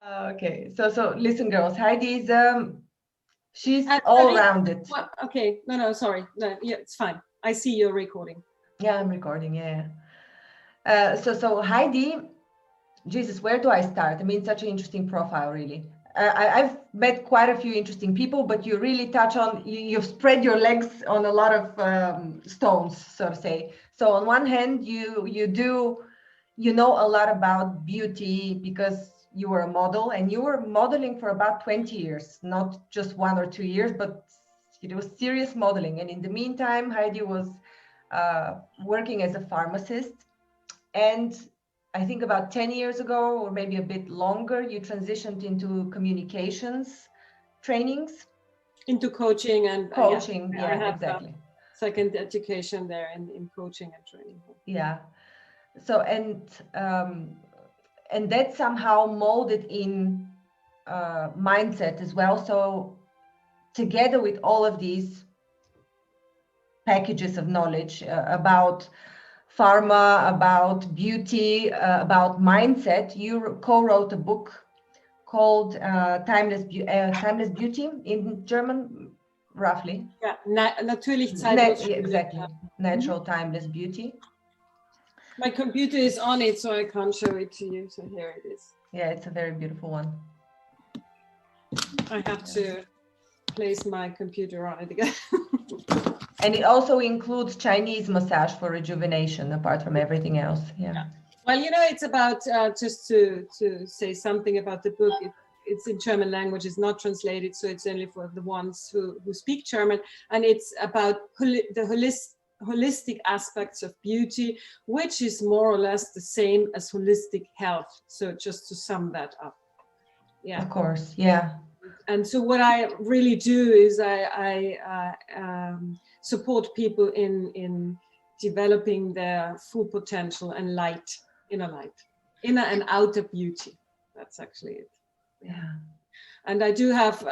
Okay, so listen, girls. Heidi is she's Sorry. all-rounded. Well, okay, no, sorry. No, yeah, it's fine. I see you're recording. Yeah, I'm recording. Yeah. So Heidi, Jesus, where do I start? I mean, such an interesting profile, really. I've met quite a few interesting people, but you really touch on, you've spread your legs on a lot of stones, so to say. So on one hand, you know a lot about beauty because you were a model, and you were modeling for about 20 years, not just 1 or 2 years, but it was serious modeling. And in the meantime, Heidi was working as a pharmacist. And I think about 10 years ago, or maybe a bit longer, you transitioned into communications trainings. Into coaching and Coaching, I have exactly. Second education there in coaching and training. Yeah. So, and that somehow molded in mindset as well. So together with all of these packages of knowledge about pharma, about beauty, about mindset, you co-wrote a book called Timeless Beauty in German, roughly. Yeah, natürlich zeitlos. Exactly, natural timeless beauty. My computer is on it, so I can't show it to you. So here it is. Yeah, it's a very beautiful one. I have to place my computer on it again. And it also includes Chinese massage for rejuvenation, apart from everything else. Yeah. Well, you know, it's about, just to say something about the book, it's in German language, it's not translated, so it's only for the ones who speak German, and it's about the holistic aspects of beauty, which is more or less the same as holistic health. So just to sum that up. Yeah. Of course, yeah. And so what I really do is I support people in developing their full potential and inner and outer beauty. That's actually it. Yeah. And I do have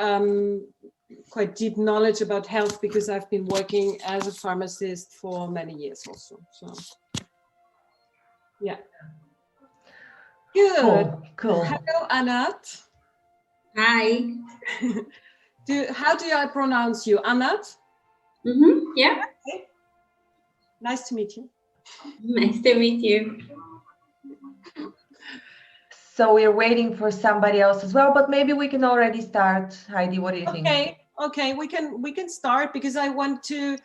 quite deep knowledge about health because I've been working as a pharmacist for many years also. So, yeah. Good. Cool. Hello, Anat. Hi. How do I pronounce you? Anat? Yeah. Okay. Nice to meet you. Nice to meet you. So we're waiting for somebody else as well, but maybe we can already start. Heidi, what do you think? Okay, we can start because I want to,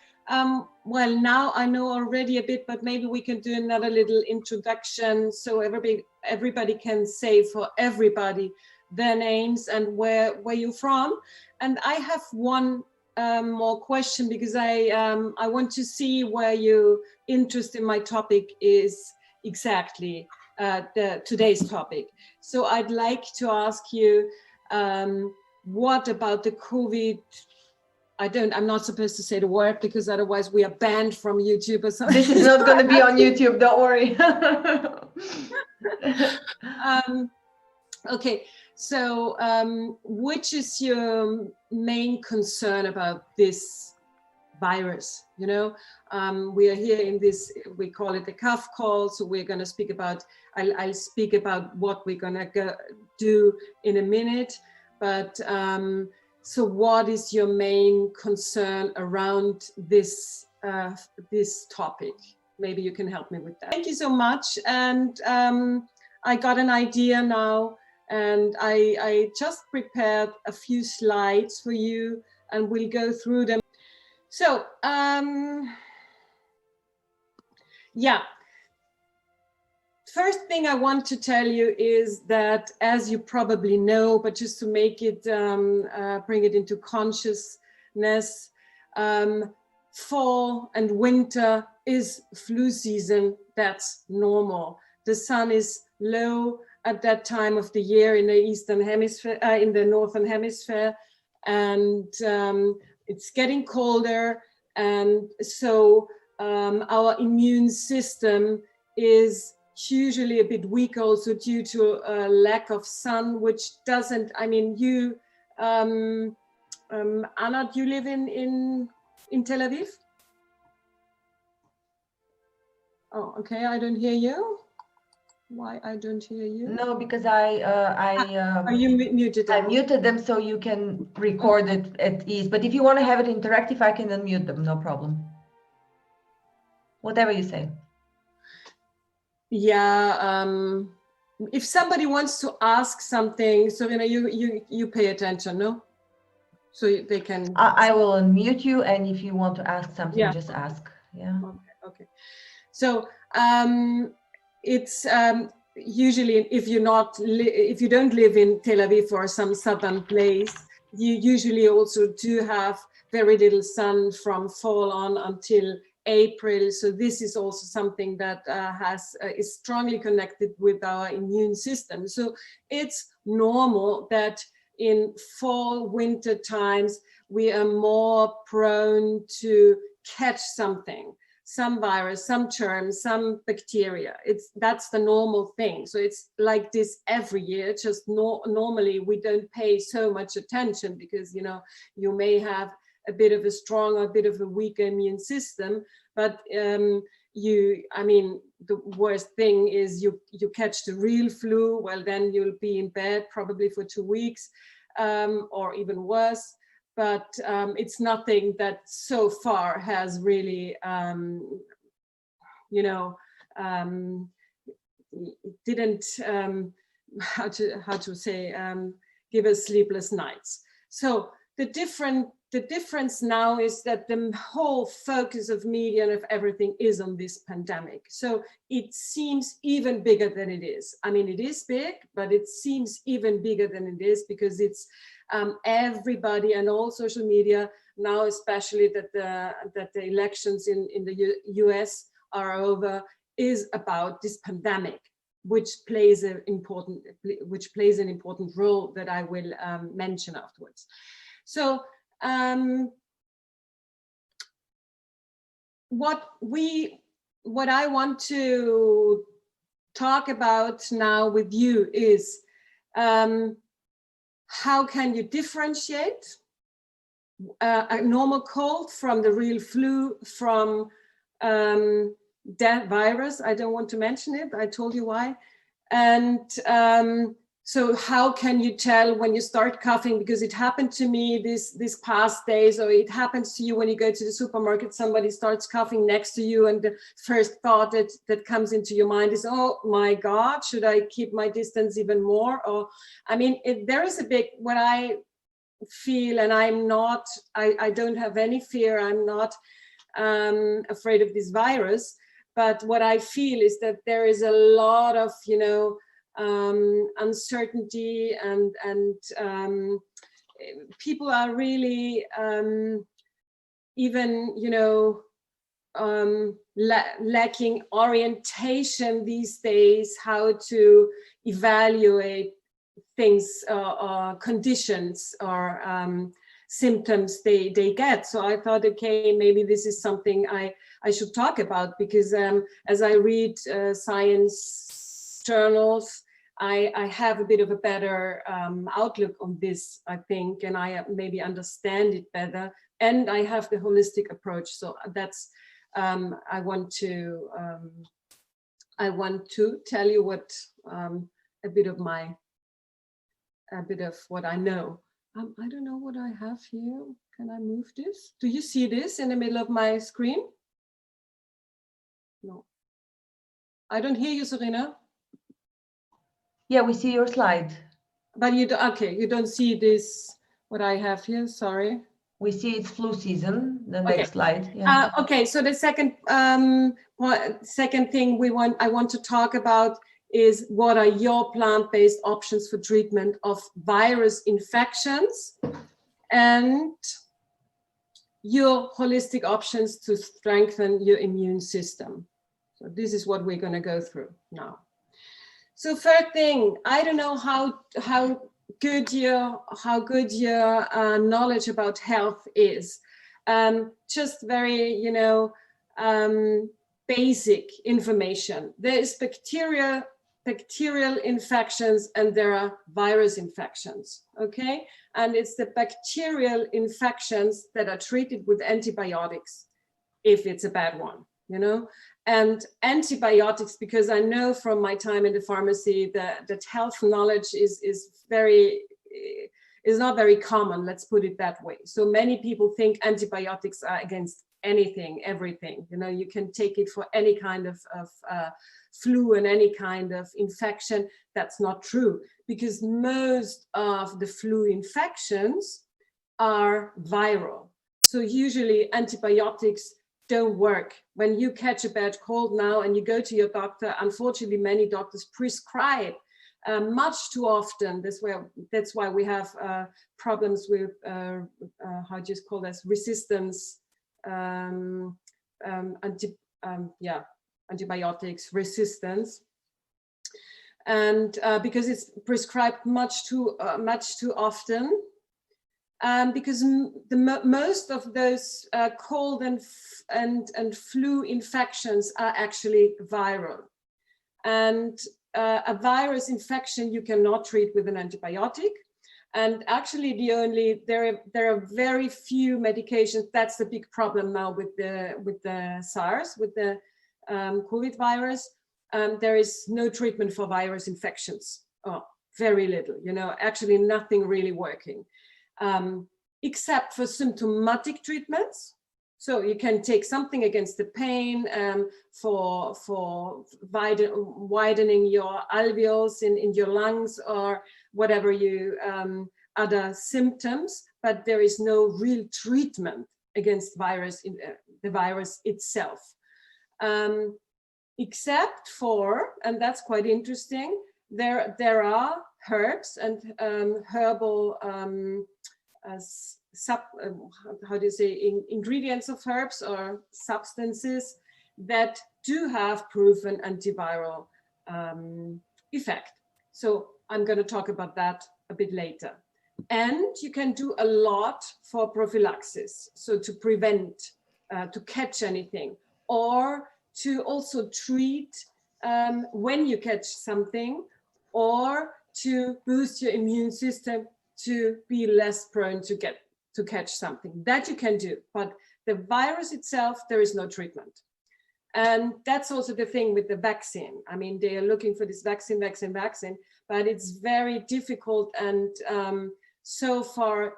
well, now I know already a bit, but maybe we can do another little introduction so everybody can say for everybody their names and where you're from. And I have one more question because I want to see where your interest in my topic is exactly. Today's topic. So I'd like to ask you, what about the COVID? I'm not supposed to say the word because otherwise we are banned from YouTube or something. This is not going to be on YouTube, don't worry. Okay, so which is your main concern about this virus? You know, we are here in this, we call it a CAF call, so we're going to speak about, I'll speak about what we're going to do in a minute, but so what is your main concern around this this topic? Maybe you can help me with that. Thank you so much. And I got an idea now, and I just prepared a few slides for you, and we'll go through them. So, yeah, first thing I want to tell you is that, as you probably know, but just to make it, bring it into consciousness, fall and winter is flu season. That's normal. The sun is low at that time of the year in the Eastern Hemisphere, in the Northern Hemisphere, and it's getting colder, and so our immune system is usually a bit weak also due to a lack of sun, which doesn't, I mean, you, Anna, do you live in Tel Aviv? Oh, okay, I don't hear you. Why I don't hear you? No, because Are you muted? I muted them so you can record it at ease. But if you want to have it interactive, I can unmute them, no problem. Whatever you say. Yeah. If somebody wants to ask something, so you pay attention, no? So they can. I will unmute you, and if you want to ask something, Yeah. just ask. Yeah. Okay. So it's usually if if you don't live in Tel Aviv or some southern place, you usually also do have very little sun from fall on until April. So this is also something that is strongly connected with our immune system. So it's normal that in fall, winter times, we are more prone to catch something, some virus, some germ, some bacteria. That's the normal thing. So it's like this every year. Just normally we don't pay so much attention because you may have a bit of a strong or a bit of a weaker immune system, but the worst thing is you catch the real flu. Well, then you'll be in bed probably for 2 weeks, or even worse. But it's nothing that so far has really, didn't how to say give us sleepless nights. So the difference now is that the whole focus of media and of everything is on this pandemic. So it seems even bigger than it is. I mean, it is big, but it seems even bigger than it is because it's everybody and all social media now, especially that the elections in the US are over, is about this pandemic, which plays an important role that I will mention afterwards. So what I want to talk about now with you is how can you differentiate a normal cold from the real flu, from that virus? I don't want to mention it. I told you why. And so how can you tell when you start coughing? Because it happened to me this past days, or it happens to you when you go to the supermarket, somebody starts coughing next to you, and the first thought that comes into your mind is, oh my God, should I keep my distance even more? Or, I mean, there is a big, what I feel, and I don't have any fear, I'm not afraid of this virus, but what I feel is that there is a lot of, uncertainty, and people are really even, lacking orientation these days, how to evaluate things, conditions, or symptoms they get. So I thought, okay, maybe this is something I should talk about, because as I read science journals, I have a bit of a better outlook on this, I think, and I maybe understand it better, and I have the holistic approach. So that's I want to tell you what a bit of what I know. I don't know what I have here. Can I move this? Do you see this in the middle of my screen? No. I don't hear you, Serena. Yeah, we see your slide. But you don't see this, what I have here, sorry. We see it's flu season, the next slide. Yeah. Okay, so the second thing I want to talk about is what are your plant-based options for treatment of virus infections and your holistic options to strengthen your immune system. So this is what we're going to go through now. So third thing, I don't know how good your knowledge about health is. Just very, basic information. There is bacterial infections and there are virus infections, okay? And it's the bacterial infections that are treated with antibiotics if it's a bad one, And antibiotics, because I know from my time in the pharmacy that health knowledge is not very common, let's put it that way. So many people think antibiotics are against anything, everything. You know, you can take it for any kind of flu and any kind of infection. That's not true, because most of the flu infections are viral. So usually antibiotics don't work. When you catch a bad cold now and you go to your doctor, unfortunately many doctors prescribe much too often. That's why we have problems with how do you call this, resistance, antibiotics resistance, and because it's prescribed much too often. Because most of those cold and flu infections are actually viral, and a virus infection you cannot treat with an antibiotic. And actually, there are very few medications. That's the big problem now with the SARS, with the COVID virus. There is no treatment for virus infections. Oh, very little. You know, actually nothing really working. Except for symptomatic treatments. So you can take something against the pain, for widening your alveoles in your lungs, or whatever you other symptoms, but there is no real treatment against the virus itself. Except for, and that's quite interesting, there are herbs and herbal how do you say, ingredients of herbs or substances that do have proven antiviral effect. So I'm going to talk about that a bit later. And you can do a lot for prophylaxis, so to prevent, to catch anything, or to also treat when you catch something, or to boost your immune system to be less prone to catch something. That you can do, but the virus itself, there is no treatment. And that's also the thing with the vaccine. I mean, they are looking for this vaccine, but it's very difficult, and so far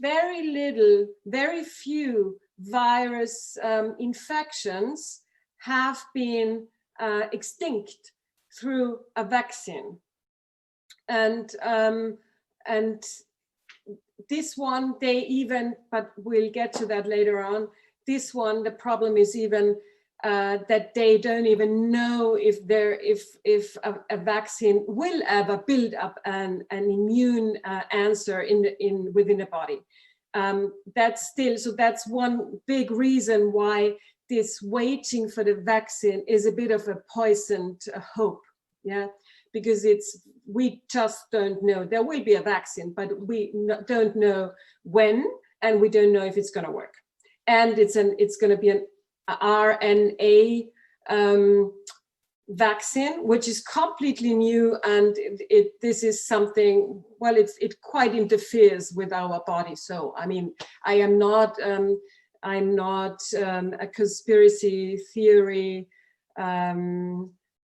very few virus infections have been extinct through a vaccine. And this one, but we'll get to that later on. This one, the problem is even that they don't even know if a vaccine will ever build up an immune answer within the body. That's one big reason why this waiting for the vaccine is a bit of a poisoned hope, yeah, because we just don't know. There will be a vaccine, but we don't know when, and we don't know if it's going to work. And it's going to be an RNA vaccine, which is completely new, and this is something, well, it quite interferes with our body. So I mean, I'm not a conspiracy theory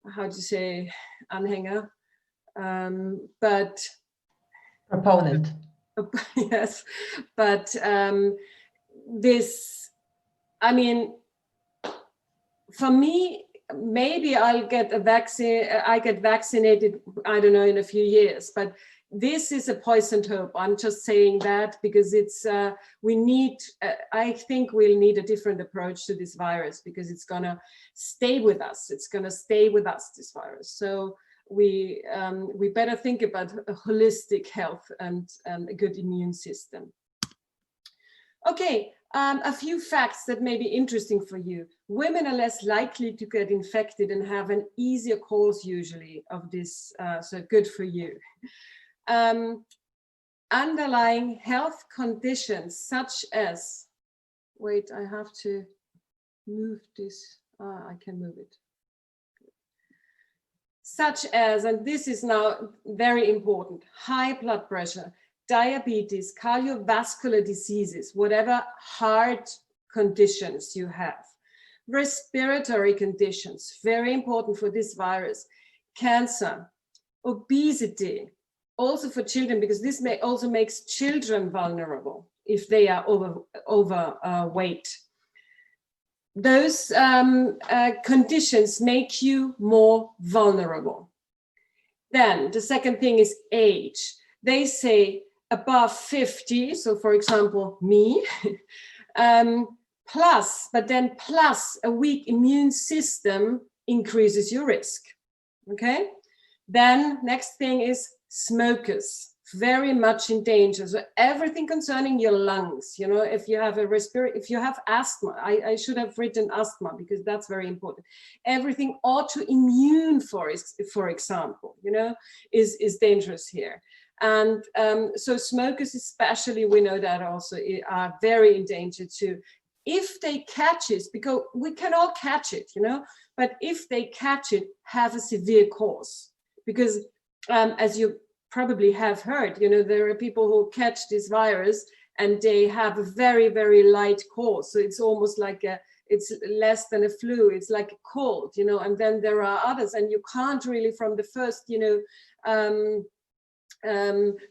how do you say, anhänger, but proponent. Yes, but this, I mean, for me, maybe I'll get a vaccine, I get vaccinated, I don't know, in a few years, but this is a poisoned hope. I'm just saying that because it's, I think we'll need a different approach to this virus, because it's gonna stay with us. It's gonna stay with us, this virus. So we better think about a holistic health and a good immune system. Okay, a few facts that may be interesting for you. Women are less likely to get infected and have an easier course usually of this, so good for you. Underlying health conditions such as, wait, I have to move this, I can move it. Such as, and this is now very important, high blood pressure, diabetes, cardiovascular diseases, whatever heart conditions you have, respiratory conditions, very important for this virus, cancer, obesity, also for children, because this also makes children vulnerable if they are overweight. Those conditions make you more vulnerable. Then the second thing is age. They say above 50, so for example, me, plus a weak immune system increases your risk. Okay. Then next thing is smokers, very much in danger. So everything concerning your lungs, you know, if you have if you have asthma, I should have written asthma because that's very important. Everything autoimmune, for example, you know, is dangerous here. And so smokers especially, we know that also are very in danger too. If they catch it, because we can all catch it, you know, but if they catch it, have a severe course. Because as you probably have heard, you know, there are people who catch this virus and they have a very, very light course. So it's almost like it's less than a flu. It's like a cold, you know, and then there are others, and you can't really from the first, you know,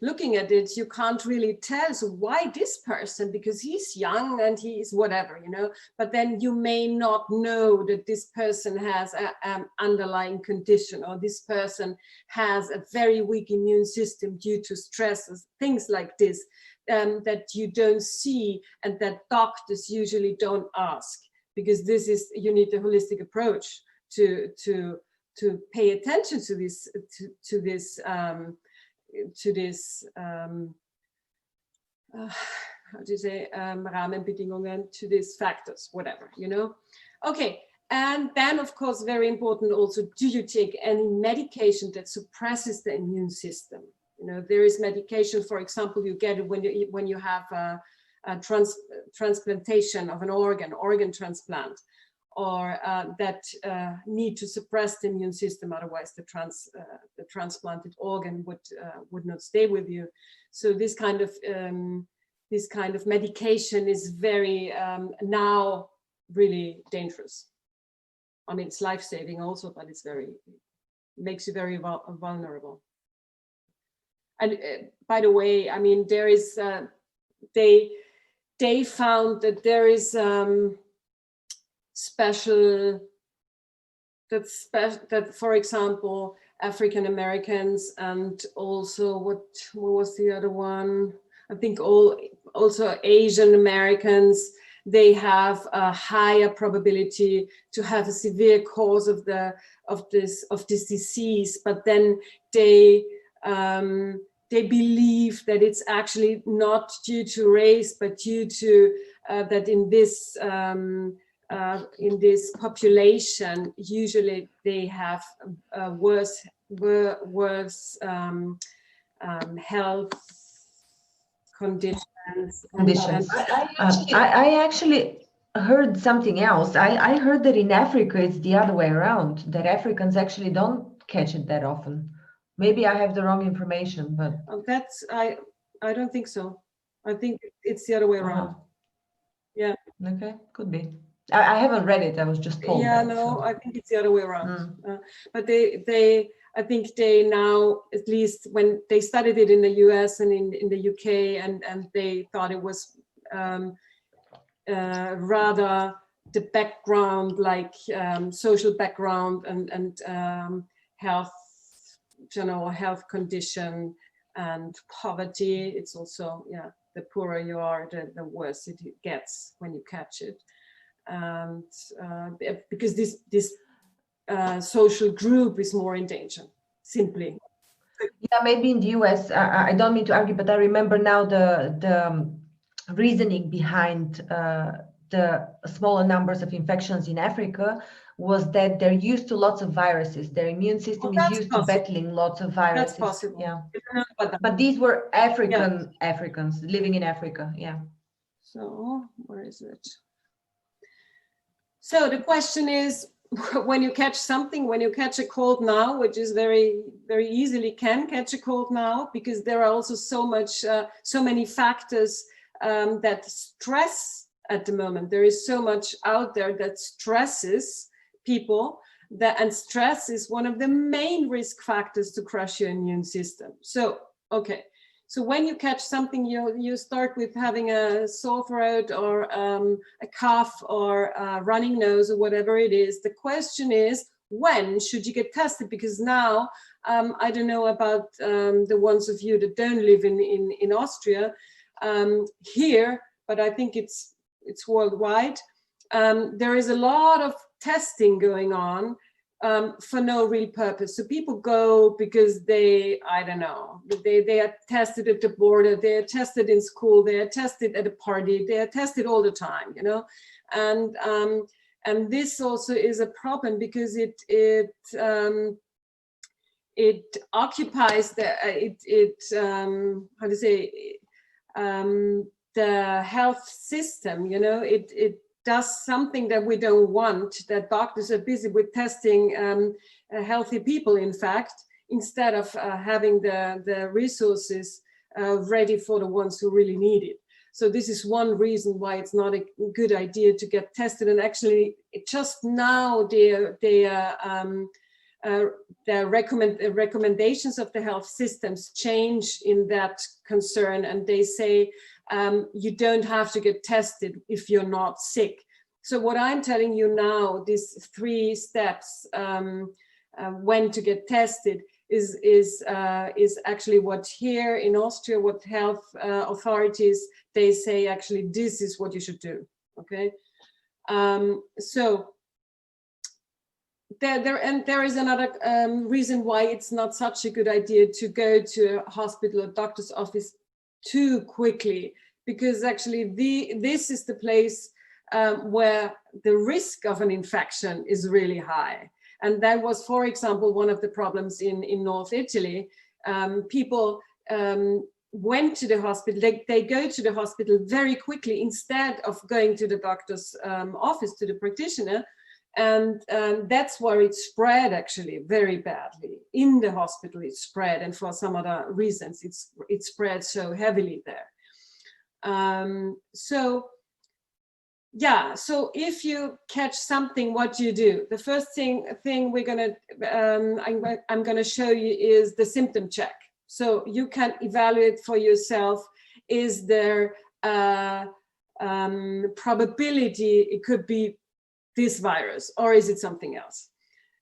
looking at it, you can't really tell. So why this person? Because he's young and he's whatever, you know, but then you may not know that this person has an underlying condition, or this person has a very weak immune system due to stresses, things like this, that you don't see and that doctors usually don't ask, because this is, you need a holistic approach to pay attention to this, to this how do you say, Rahmenbedingungen, to these factors, whatever, you know. Okay, and then of course, very important also, do you take any medication that suppresses the immune system? You know, there is medication, for example, you get it when you have a transplantation of an organ transplant, or that need to suppress the immune system, otherwise the transplanted organ would not stay with you. So this kind of medication is very now really dangerous. I mean, it's life-saving also, but it's makes you very vulnerable. And by the way, I mean, there is they found that there is that for example, African Americans, and also what was the other one? I think also Asian Americans, they have a higher probability to have a severe cause of this disease, but then they believe that it's actually not due to race, but due to that in this population, usually they have worse health conditions. I actually heard something else. I heard that in Africa it's the other way around, that Africans actually don't catch it that often. Maybe I have the wrong information, but I don't think so. I think it's the other way around. Yeah. Okay, could be. I haven't read it. I was just told. Yeah, that, no, so. I think it's the other way around. But I think they now, at least when they studied it in the US and in the UK, and they thought it was rather the background, like social background and health, general health condition and poverty. It's also, yeah, the poorer you are, the worse it gets when you catch it. And because this social group is more in danger, simply. Yeah, maybe in the US, I don't mean to argue, but I remember now the reasoning behind the smaller numbers of infections in Africa was that they're used to lots of viruses. Their immune system is used to battling lots of viruses. That's possible. Yeah. But these were Africans living in Africa. Yeah. So where is it? So the question is, when you catch something, when you catch a cold now, which is very, very easily can catch a cold now, because there are also so many factors that stress at the moment. There is so much out there that stresses people, and stress is one of the main risk factors to crush your immune system. So, okay. So when you catch something, you start with having a sore throat or a cough or a running nose or whatever it is. The question is, when should you get tested? Because now, I don't know about the ones of you that don't live in Austria here, but I think it's worldwide. There is a lot of testing going on for no real purpose. So people go because I don't know, they are tested at the border, they are tested in school, they are tested at a party, they are tested all the time, you know, and this also is a problem because it occupies how to say, the health system, you know, it does something that we don't want, that doctors are busy with testing healthy people, in fact, instead of having the resources ready for the ones who really need it. So this is one reason why it's not a good idea to get tested. And actually, just now the recommendations of the health systems change in that concern, and they say you don't have to get tested if you're not sick. So what I'm telling you now, these 3 steps when to get tested, is actually what here in Austria, what health authorities, they say actually this is what you should do. Okay, so there is another reason why it's not such a good idea to go to a hospital or doctor's office too quickly, because actually this is the place where the risk of an infection is really high. And that was, for example, one of the problems in North Italy. People went to the hospital, they go to the hospital very quickly instead of going to the doctor's office, to the practitioner. And that's where it spread actually very badly. In the hospital it spread, and for some other reasons it spread so heavily there. So yeah, so if you catch something, what do you do? The first thing we're gonna I'm gonna show you is the symptom check. So you can evaluate for yourself, is there probability it could be this virus, or is it something else?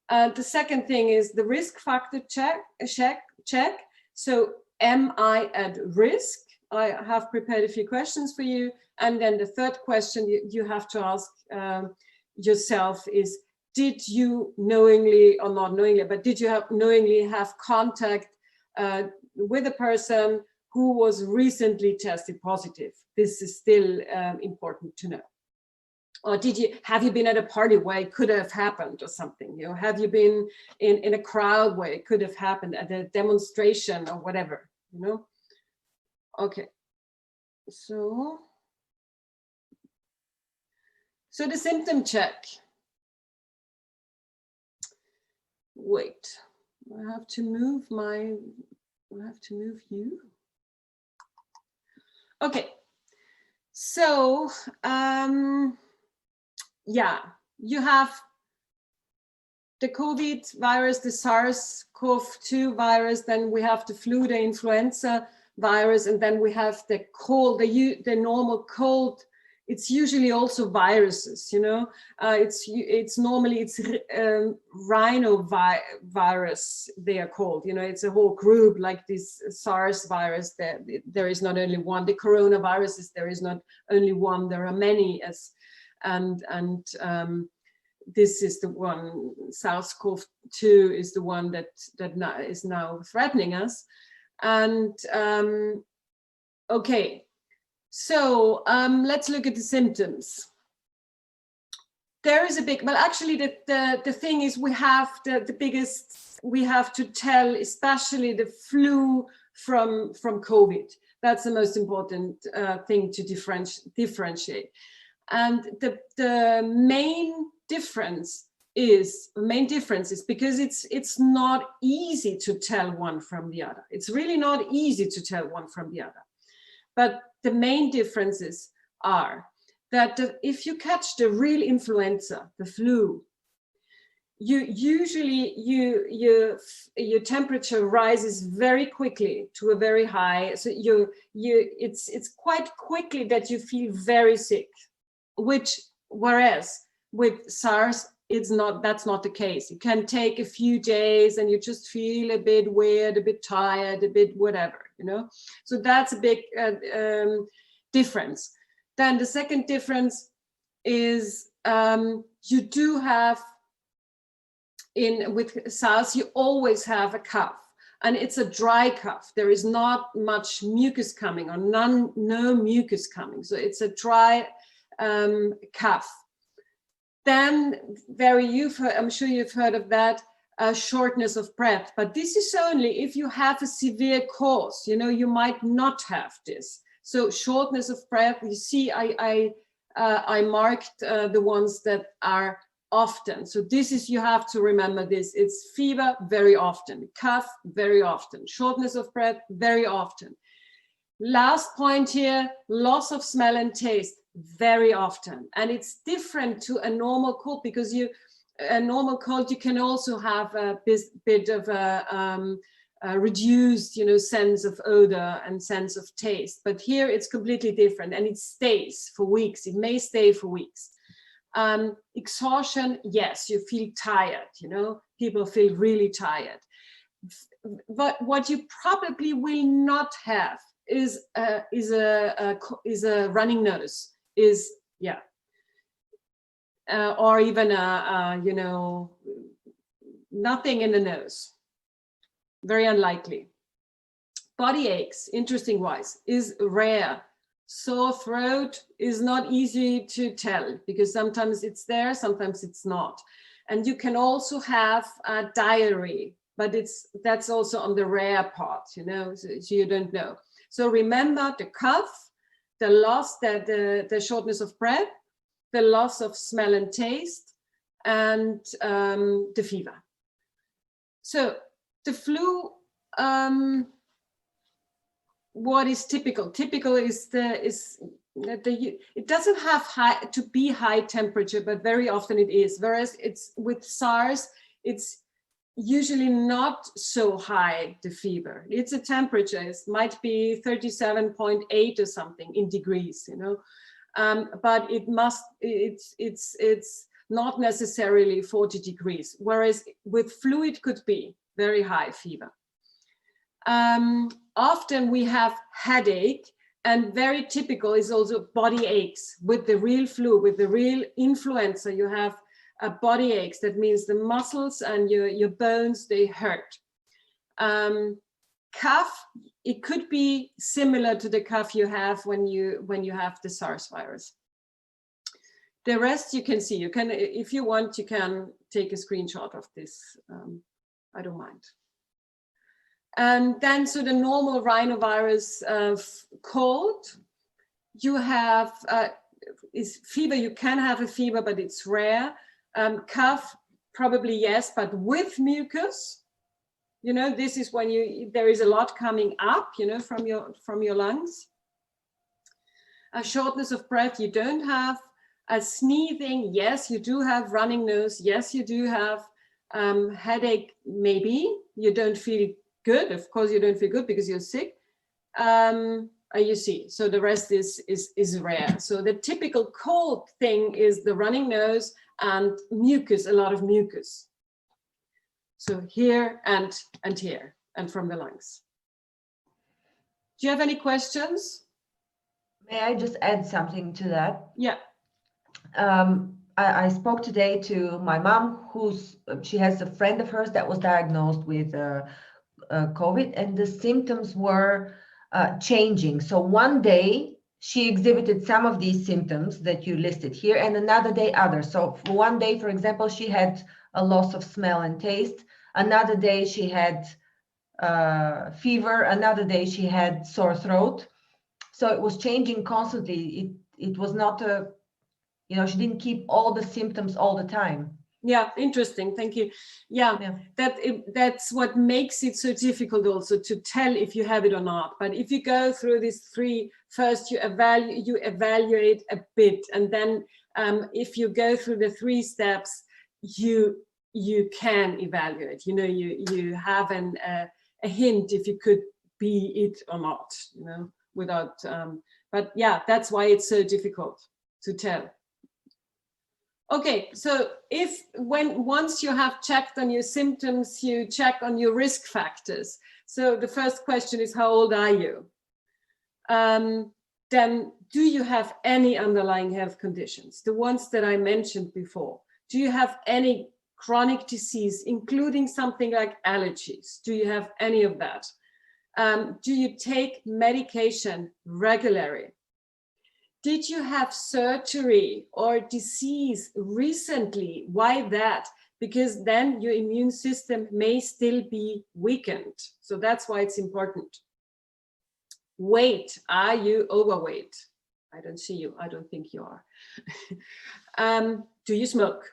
The second thing is the risk factor check. So am I at risk? I have prepared a few questions for you. And then the third question you have to ask yourself is, did you knowingly, or not knowingly, but did you knowingly have contact with a person who was recently tested positive? This is still important to know. Or have you been at a party where it could have happened or something? You know, have you been in a crowd where it could have happened, at a demonstration or whatever, you know? Okay, so the symptom check. Wait, I have to move you. Okay, so yeah, you have the COVID virus, the SARS-CoV-2 virus, then we have the flu, the influenza virus, and then we have the cold, the normal cold. It's usually also viruses, you know. It's normally rhinovirus, they are called. You know, it's a whole group, like this SARS virus. There is not only one. The coronaviruses, there is not only one. There are many. This is the one. SARS-CoV-2 is the one that is now threatening us. And okay. So let's look at the symptoms. There is a big, well, actually the thing is, we have the biggest, we have to tell, especially the flu from COVID. That's the most important thing to differentiate. And the main difference is because it's not easy to tell one from the other. It's really not easy to tell one from the other. But the main differences are that if you catch the real influenza, the flu, you usually your temperature rises very quickly to a very high. So it's quite quickly that you feel very sick, whereas with SARS, that's not the case. It can take a few days and you just feel a bit weird, a bit tired, a bit whatever, you know. So that's a big difference. Then the second difference is you do have with SARS, you always have a cough, and it's a dry cough. There is not much mucus coming, or no mucus coming. So it's a dry cough. Then I'm sure you've heard of that, shortness of breath. But this is only if you have a severe cause. You know, you might not have this. So shortness of breath. You see, I marked the ones that are often. So this is, you have to remember this. It's fever very often, cough very often, shortness of breath very often. Last point here, loss of smell and taste very often. And it's different to a normal cold, because a normal cold, you can also have a bit of a reduced, you know, sense of odor and sense of taste. But here it's completely different, and it stays for weeks. It may stay for weeks. Exhaustion, yes, you feel tired, you know, people feel really tired. But what you probably will not have is a running nose, or even you know, nothing in the nose. Very unlikely. Body aches, interesting wise, is rare. Sore throat is not easy to tell, because sometimes it's there, sometimes it's not. And you can also have a diarrhea, but that's also on the rare part, you know, so you don't know. So remember the cough, the loss, the shortness of breath, the loss of smell and taste, and the fever. So the flu, what is typical? Typical is it doesn't have to be high temperature, but very often it is. Whereas it's with SARS, it's usually not so high, the fever. It's a temperature, it might be 37.8 or something in degrees, you know, but it's not necessarily 40 degrees. Whereas with flu, it could be very high fever. Often we have headache, and very typical is also body aches. With the real flu, with the real influenza, you have body aches. That means the muscles and your bones, they hurt. Cough, it could be similar to the cough you have when you have the SARS virus. The rest you can see. You can, if you want, you can take a screenshot of this. I don't mind. And then, so the normal rhinovirus cold, you have is fever. You can have a fever, but it's rare. Cough, probably yes, but with mucus. You know, this is when there is a lot coming up, you know, from your lungs. A shortness of breath, you don't have. A sneezing, yes, you do have. Running nose, yes, you do have. Headache, maybe. You don't feel good. Of course, you don't feel good because you're sick. You see, so the rest is rare. So the typical cold thing is the running nose and mucus, a lot of mucus. So here and here, and from the lungs. Do you have any questions? May I just add something to that? Yeah. I spoke today to my mom, she has a friend of hers that was diagnosed with COVID, and the symptoms were changing. So one day she exhibited some of these symptoms that you listed here, and another day others. So for one day, for example, she had a loss of smell and taste. Another day she had fever. Another day she had sore throat. So it was changing constantly. It was not a, you know, she didn't keep all the symptoms all the time. Yeah, interesting. Thank you. Yeah. That's what makes it so difficult also to tell if you have it or not. But if you go through these three, first you evaluate a bit, and then if you go through the 3 steps, you can evaluate. You know, you have a hint if you could be it or not. You know, without. But yeah, that's why it's so difficult to tell. Okay, so once you have checked on your symptoms, you check on your risk factors. So the first question is, how old are you? Then, do you have any underlying health conditions? The ones that I mentioned before. Do you have any chronic disease, including something like allergies? Do you have any of that? Do you take medication regularly? Did you have surgery or disease recently? Why that? Because then your immune system may still be weakened. So that's why it's important. Weight, are you overweight? I don't see you, I don't think you are. Do you smoke?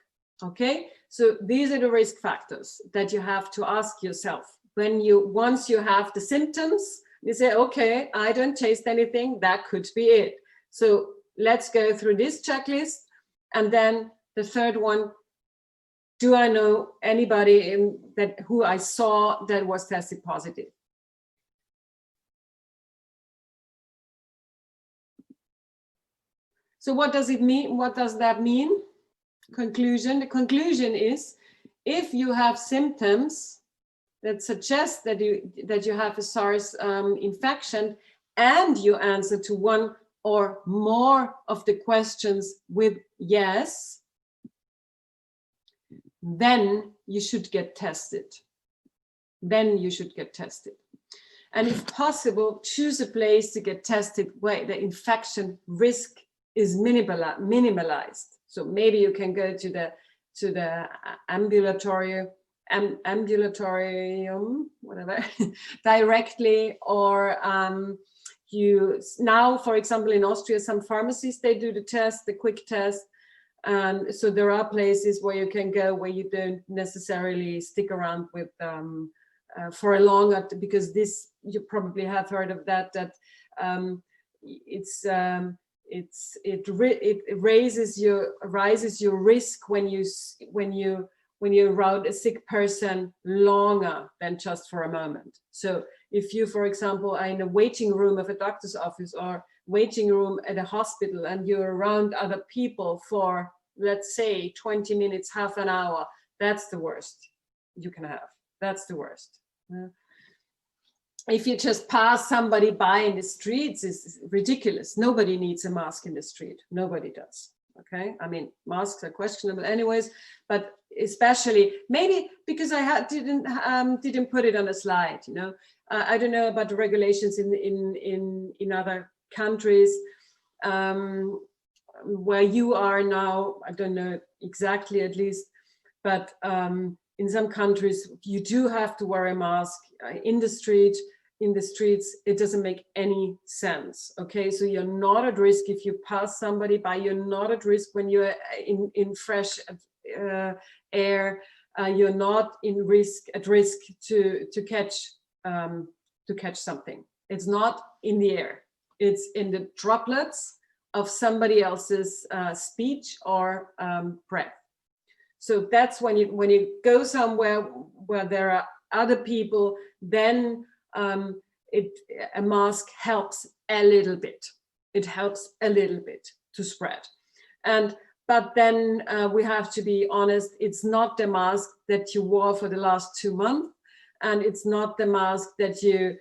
Okay, so these are the risk factors that you have to ask yourself. Once you have the symptoms, you say, okay, I don't taste anything, that could be it. So let's go through this checklist. And then the third one, do I know anybody who I saw that was tested positive? So what does it mean? What does that mean? Conclusion. The conclusion is, if you have symptoms that suggest that you have a SARS infection, and you answer to one or more of the questions with yes, then you should get tested. Then you should get tested. And if possible, choose a place to get tested where the infection risk is minimalized. So maybe you can go to the ambulatorium, whatever, directly, or now, for example, in Austria, some pharmacies, they do the test, the quick test. So there are places where you can go where you don't necessarily stick around with for a longer, because this, you probably have heard of that it raises your risk when you're around a sick person longer than just for a moment. So if you, for example, are in a waiting room of a doctor's office or waiting room at a hospital, and you're around other people for, let's say, 20 minutes, half an hour, that's the worst you can have. That's the worst. If you just pass somebody by in the streets, it's ridiculous. Nobody needs a mask in the street. Nobody does. Okay, I mean, masks are questionable anyways, but especially maybe because I didn't put it on a slide. You know, I don't know about the regulations in other countries where you are now. I don't know exactly, at least, but in some countries you do have to wear a mask in the street. In the streets, it doesn't make any sense. Okay, so you're not at risk if you pass somebody by. You're not at risk when you're in fresh air. You're not at risk to catch something. It's not in the air. It's in the droplets of somebody else's speech or breath. So that's when you go somewhere where there are other people, then a mask helps a little bit. It helps a little bit to spread. But then we have to be honest, it's not the mask that you wore for the last 2 months, and it's not the mask that you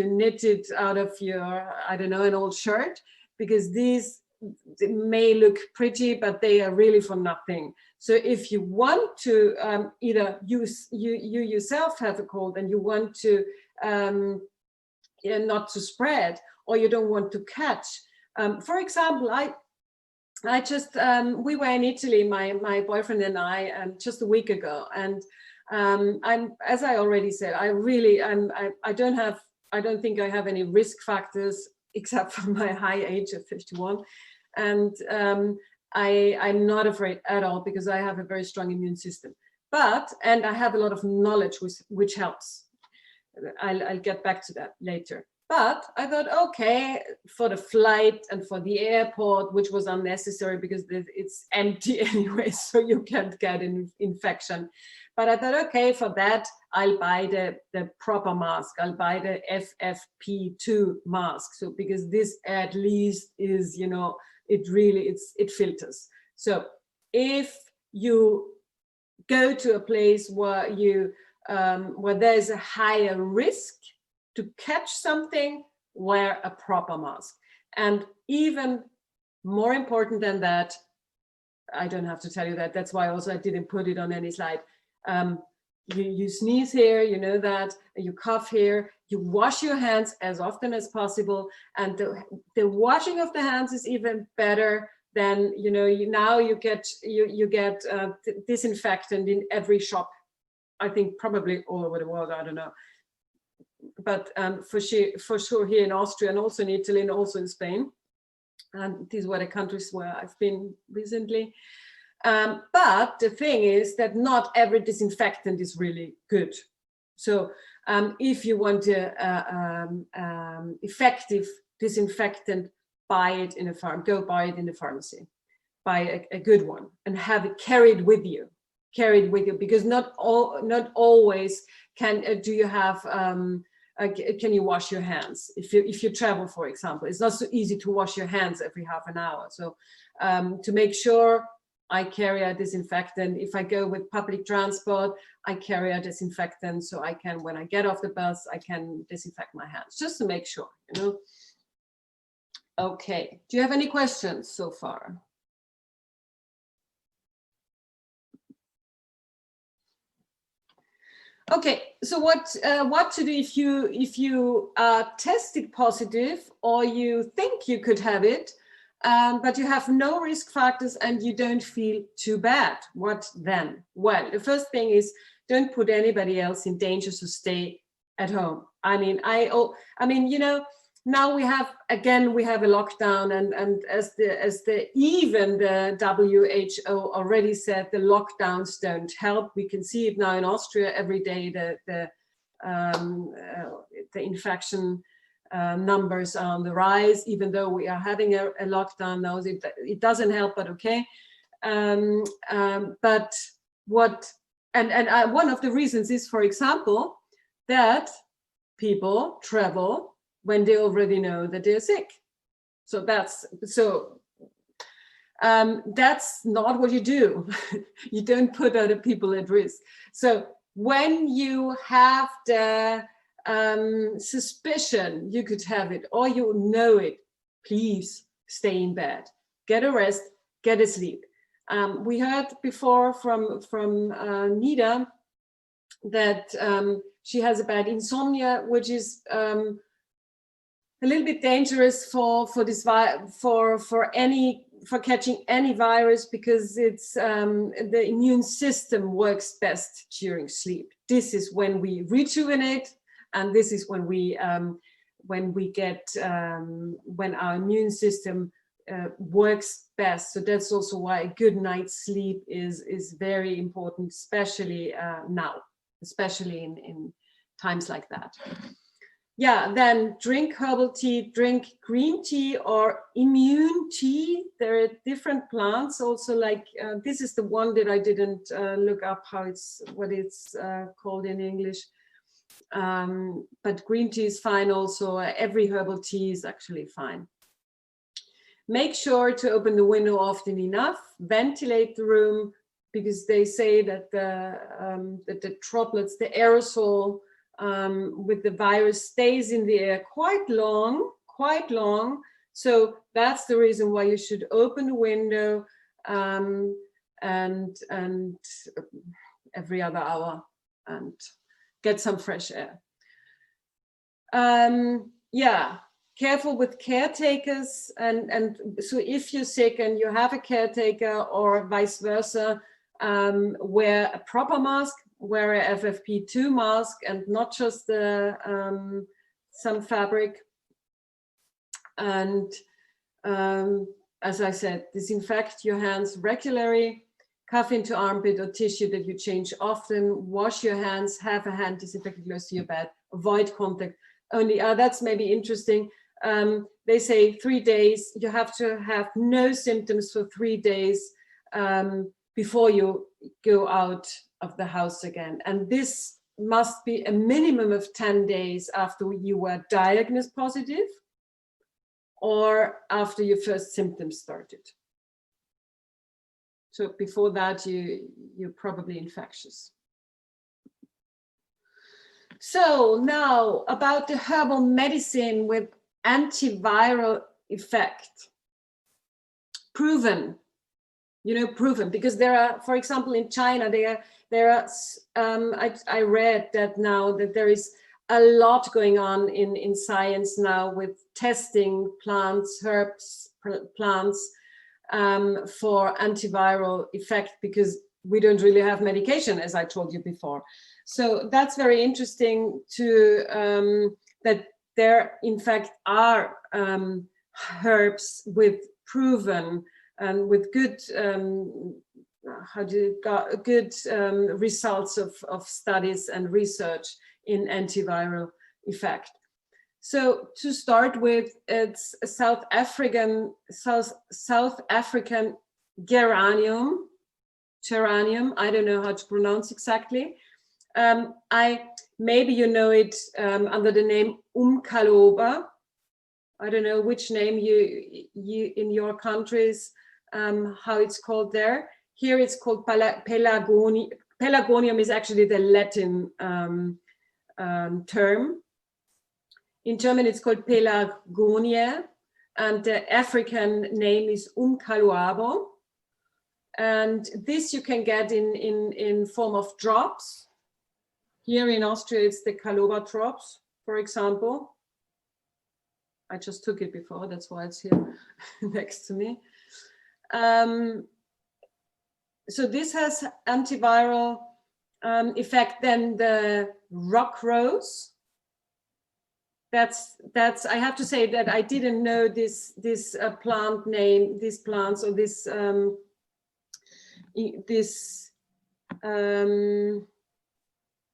knitted out of your, I don't know, an old shirt, because these may look pretty, but they are really for nothing. So if you want to either you yourself have a cold and you want to not to spread, or you don't want to catch. For example, I just we were in Italy, my boyfriend and I, just a week ago, and I'm, as I already said, I don't think I have any risk factors except for my high age of 51. And I'm not afraid at all because I have a very strong immune system. And I have a lot of knowledge which helps. I'll get back to that later. But I thought, okay, for the flight and for the airport, which was unnecessary because it's empty anyway, so you can't get an infection. But I thought, okay, for that, I'll buy the proper mask. I'll buy the FFP2 mask. So because this at least is, you know, it filters. So if you go to a place where where there's a higher risk to catch something, wear a proper mask. And even more important than that, I don't have to tell you that, that's why also I didn't put it on any slide. You sneeze here, you know that, you cough here, you wash your hands as often as possible. And the washing of the hands is even better than, you know, now you get disinfectant in every shop. I think probably all over the world, I don't know. But for sure here in Austria and also in Italy and also in Spain. And these were the countries where I've been recently. But the thing is that not every disinfectant is really good. So if you want an effective disinfectant, buy it in a go buy it in the pharmacy. Buy a good one and have it carried with you. Because not always do you have can you wash your hands if you travel, for example. It's not so easy to wash your hands every half an hour. So to make sure, I carry a disinfectant. If I go with public transport, I carry a disinfectant, so I can, when I get off the bus, I can disinfect my hands, just to make sure, you know. Okay, do you have any questions so far? Okay, so what to do if you are tested positive or you think you could have it, but you have no risk factors and you don't feel too bad? What then? Well, the first thing is, don't put anybody else in danger, so stay at home. I mean, you know, now we have a lockdown, and as even the WHO already said, the lockdowns don't help. We can see it now in Austria every day. The infection numbers are on the rise, even though we are having a lockdown now. It doesn't help, but okay. But what and one of the reasons is, for example, that people travel when they already know that they're sick. So that's not what you do. You don't put other people at risk. So when you have the suspicion you could have it, or you know it, please stay in bed, get a rest, get a sleep. We heard before from Nida that she has a bad insomnia, which is a little bit dangerous for catching any virus, because it's the immune system works best during sleep. This is when we rejuvenate, and this is when our immune system works best. So that's also why a good night's sleep is very important, especially now, especially in times like that. Yeah, then drink herbal tea, drink green tea or immune tea. There are different plants also, like this is the one that I didn't look up what it's called in English. But green tea is fine also. Every herbal tea is actually fine. Make sure to open the window often enough, ventilate the room, because they say that the droplets, the aerosol, with the virus stays in the air quite long. So that's the reason why you should open the window and every other hour and get some fresh air. Yeah, careful with caretakers, and so if you're sick and you have a caretaker or vice versa, wear a proper mask. Wear a FFP2 mask and not just some fabric. And as I said, disinfect your hands regularly, cough into armpit or tissue that you change often, wash your hands, have a hand disinfectant close to your bed, avoid contact. Only, that's maybe interesting. They say 3 days, you have to have no symptoms for 3 days before you go out of the house again. And this must be a minimum of 10 days after you were diagnosed positive or after your first symptoms started. So before that, you're probably infectious. So now about the herbal medicine with antiviral effect. Proven, proven, because there are, for example, in China, I read that now that there is a lot going on in science now with testing plants, herbs, plants for antiviral effect, because we don't really have medication, as I told you before. So that's very interesting to that there in fact are herbs with proven and with good results of studies and research in antiviral effect. So to start with, it's a South African geranium. I don't know how to pronounce exactly. Maybe you know it under the name umkaloba. I don't know which name you in your countries, how it's called there. Here it's called pelargonium. Pelargonium is actually the Latin term. In German, it's called pelargonia, and the African name is umkaluabo. And this you can get in form of drops. Here in Austria, it's the Kaloba drops, for example. I just took it before, that's why it's here next to me. So this has antiviral effect. Then the rock rose. That's. I have to say that I didn't know this plant name, these plants, or this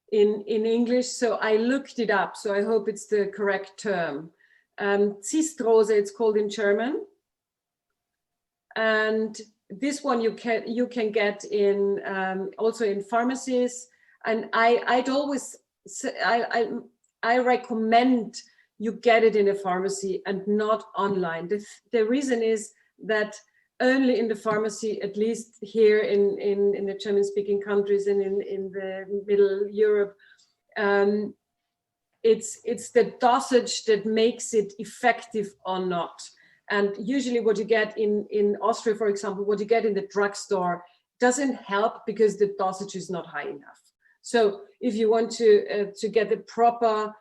in English. So I looked it up. So I hope it's the correct term. Zistrose, it's called in German. And this one you can get in also in pharmacies. And I'd always say, I recommend you get it in a pharmacy and not online. The reason is that only in the pharmacy, at least here in the German-speaking countries and in the Middle Europe, it's the dosage that makes it effective or not. And usually what you get in Austria, for example, what you get in the drugstore doesn't help because the dosage is not high enough. So if you want to get the proper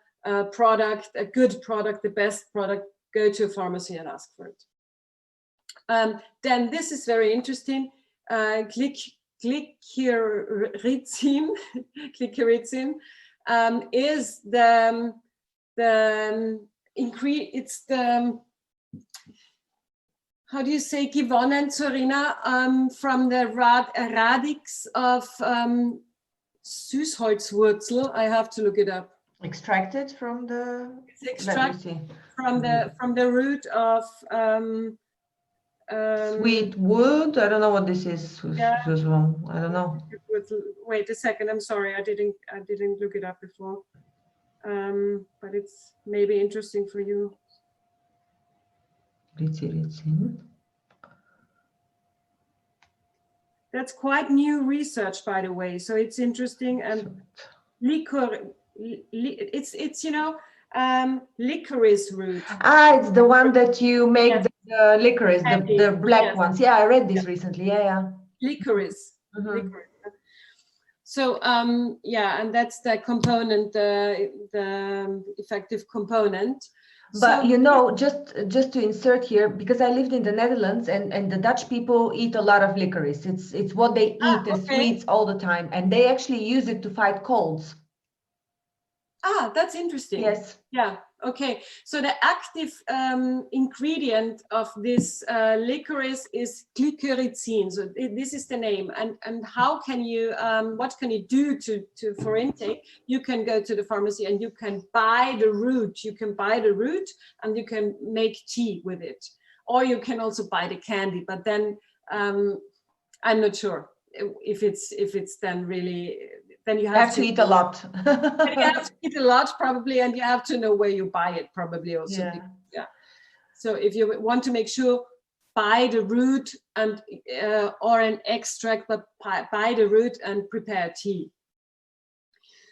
product, a good product, the best product, go to a pharmacy and ask for it. Then this is very interesting. Glycyrrhizin is the increase. It's the, how do you say, gewonnen, Sorina, from the radix of Süßholzwurzel. I have to look it up. Extracted from the. It's extracted from the root of. Sweet wood. I don't know what this is. Yeah. I don't know. Wait a second. I'm sorry. I didn't look it up before. But it's maybe interesting for you. That's quite new research, by the way. So it's interesting. And it's licorice root. It's the one that you make. Yes. The licorice, the black yes. ones. Yeah, I read this recently. Yeah. Licorice. Licorice. So yeah, and that's the component, the effective component. But so, just to insert here, because I lived in the Netherlands and the Dutch people eat a lot of licorice. It's what they eat as sweets all the time, and they actually use it to fight colds. Ah, that's interesting. Yes. Yeah. Okay. So the active ingredient of this licorice is glycyrrhizin. So this is the name. And how can you? What can you do for intake? You can go to the pharmacy and you can buy the root. You can buy the root and you can make tea with it, or you can also buy the candy. But then I'm not sure if it's then really. Then you have to eat a lot. you have to eat a lot probably, and you have to know where you buy it probably also. Yeah. Yeah. So if you want to make sure, buy the root and or an extract, but buy the root and prepare tea.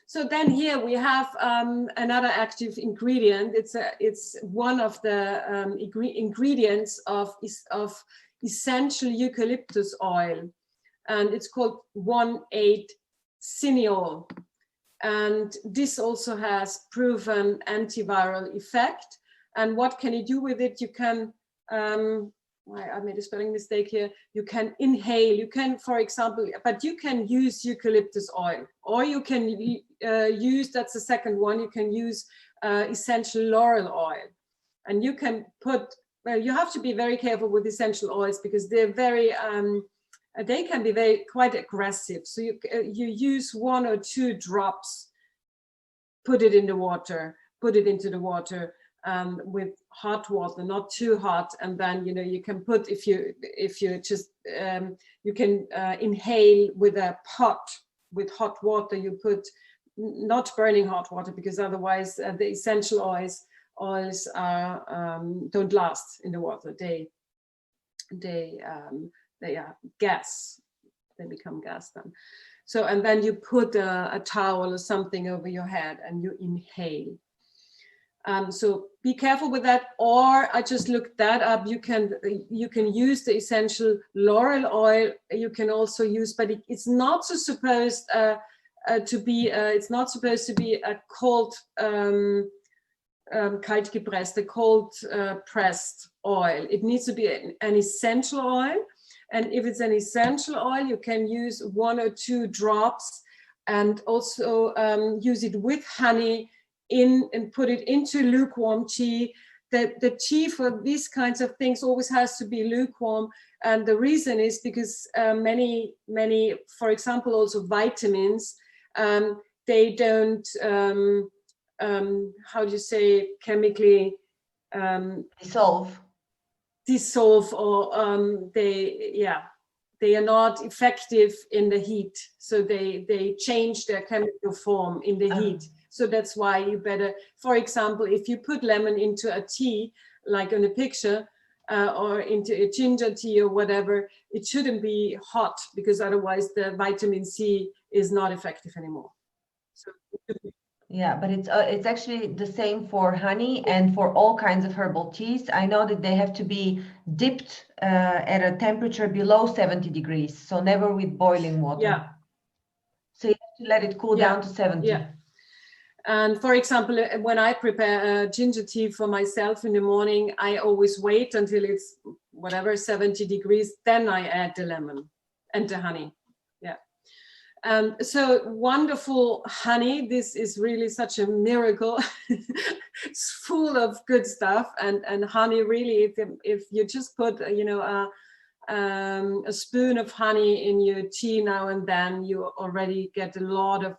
So then here we have another active ingredient. It's one of the ingredients of essential eucalyptus oil, and it's called 1,8-cineol. And this also has proven antiviral effect. And what can you do with it? You can, I made a spelling mistake here. You can inhale, you can, for example, but you can use eucalyptus oil, or you can use, that's the second one, you can use essential laurel oil. And you can put, well, you have to be very careful with essential oils because they're very, they can be quite aggressive. So you use 1 or 2 drops, put it in the water, put it into the water with hot water, not too hot, and then you can put, if you just you can inhale with a pot with hot water. You put not burning hot water because otherwise the essential oils are don't last in the water. They are gas. They become gas then. So, and then you put a towel or something over your head and you inhale. So be careful with that. Or I just looked that up. You can use the essential laurel oil. You can also use, but it's not so supposed to be. It's not supposed to be a cold. Kalt gepresst, a cold pressed oil. It needs to be an essential oil. And if it's an essential oil, you can use 1 or 2 drops and also use it with honey and put it into lukewarm tea. The tea for these kinds of things always has to be lukewarm. And the reason is because many, for example, also vitamins, they don't, how do you say, chemically dissolve, or they are not effective in the heat, so they change their chemical form in the heat. So that's why you better, for example, if you put lemon into a tea, like in a picture, or into a ginger tea or whatever, it shouldn't be hot because otherwise the vitamin C is not effective anymore. So yeah, but it's actually the same for honey and for all kinds of herbal teas. I know that they have to be dipped at a temperature below 70 degrees, so never with boiling water. Yeah. So you have to let it cool down to 70. Yeah. And for example, when I prepare ginger tea for myself in the morning, I always wait until it's whatever 70 degrees, then I add the lemon and the honey. Yeah. So wonderful honey. This is really such a miracle. It's full of good stuff, and honey really, if you just put a spoon of honey in your tea now and then, you already get a lot of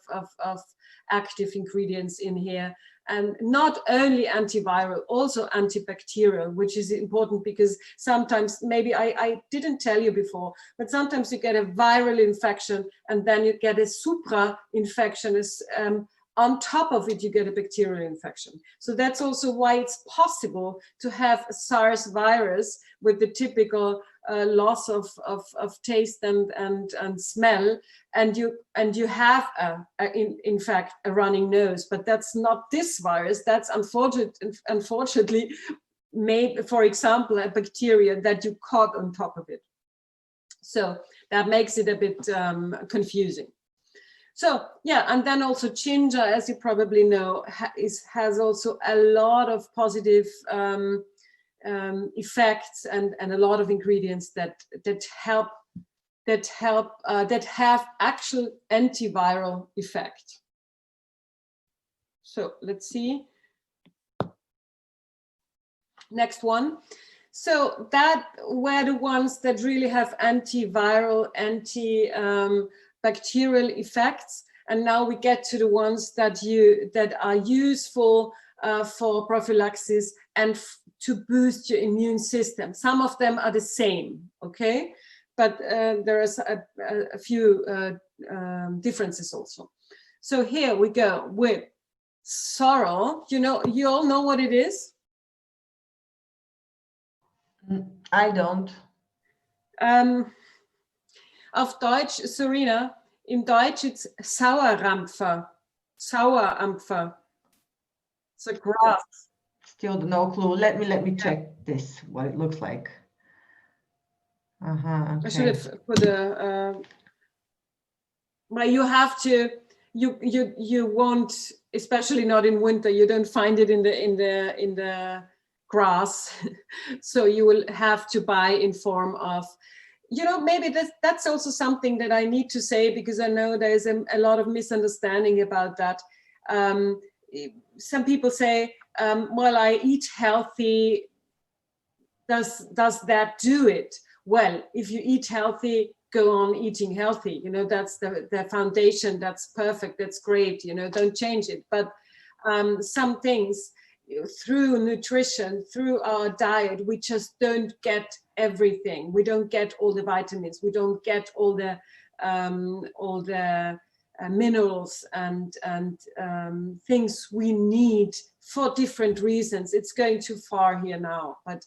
active ingredients in here. And not only antiviral, also antibacterial, which is important because sometimes, maybe I didn't tell you before, but sometimes you get a viral infection and then you get a supra infection. On top of it, you get a bacterial infection. So that's also why it's possible to have a SARS virus with the typical loss of taste and smell, and you have in fact a running nose, but that's not this virus. That's unfortunately made, for example, a bacteria that you caught on top of it. So that makes it a bit confusing. So yeah, and then also ginger, as you probably know, has also a lot of positive effects and a lot of ingredients that have actual antiviral effect. So let's see. Next one. So that were the ones that really have antiviral, antibacterial effects. And now we get to the ones that are useful for prophylaxis and to boost your immune system. Some of them are the same, okay? But there is a few differences also. So here we go with sorrel. You all know what it is? I don't. Auf Deutsch, Serena, im Deutsch it's Sauerampfer. Sauerampfer. It's a grass. Still no clue. Let me check this, what it looks like. Okay. I should have put a. But you have to. You won't, especially not in winter. You don't find it in the grass, so you will have to buy in form of. Maybe that's also something that I need to say, because I know there is a lot of misunderstanding about that. Some people say, well, I eat healthy. Does that do it? Well, if you eat healthy, go on eating healthy. That's the foundation. That's perfect. That's great. Don't change it. But some things, through nutrition, through our diet, we just don't get everything. We don't get all the vitamins. We don't get all the minerals and things we need for different reasons. It's going too far here now. But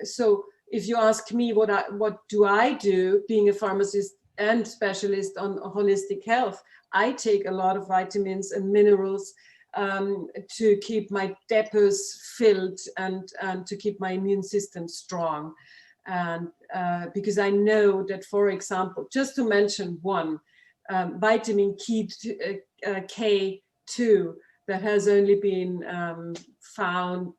so if you ask me what do I do, being a pharmacist and specialist on holistic health, I take a lot of vitamins and minerals to keep my depots filled and to keep my immune system strong. And because I know that, for example, just to mention one, vitamin K2 that has only been found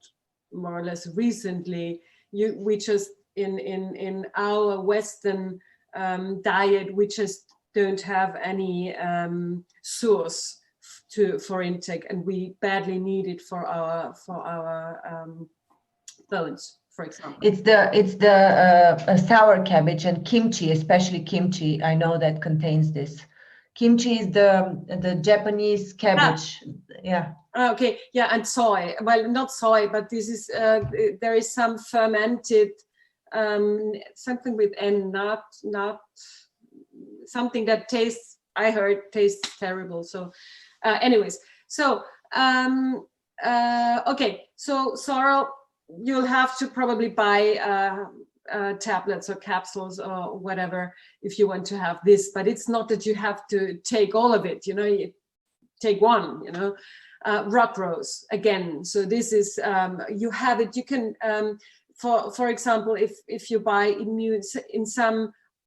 more or less recently, we just in our Western diet, we just don't have any source for intake, and we badly need it for our bones, for example. It's the sour cabbage and kimchi, especially kimchi. I know that contains this. Kimchi is the Japanese cabbage. Yeah. Okay. Yeah, and soy. Well, not soy, but this is there is some fermented something with N, not something that tastes. I heard tastes terrible. So, anyways, so okay. So sorrel, you'll have to probably buy tablets or capsules or whatever if you want to have this, but it's not that you have to take all of it, you take one, rock rose again. So this is, you have it, you can, for example, if you buy immune,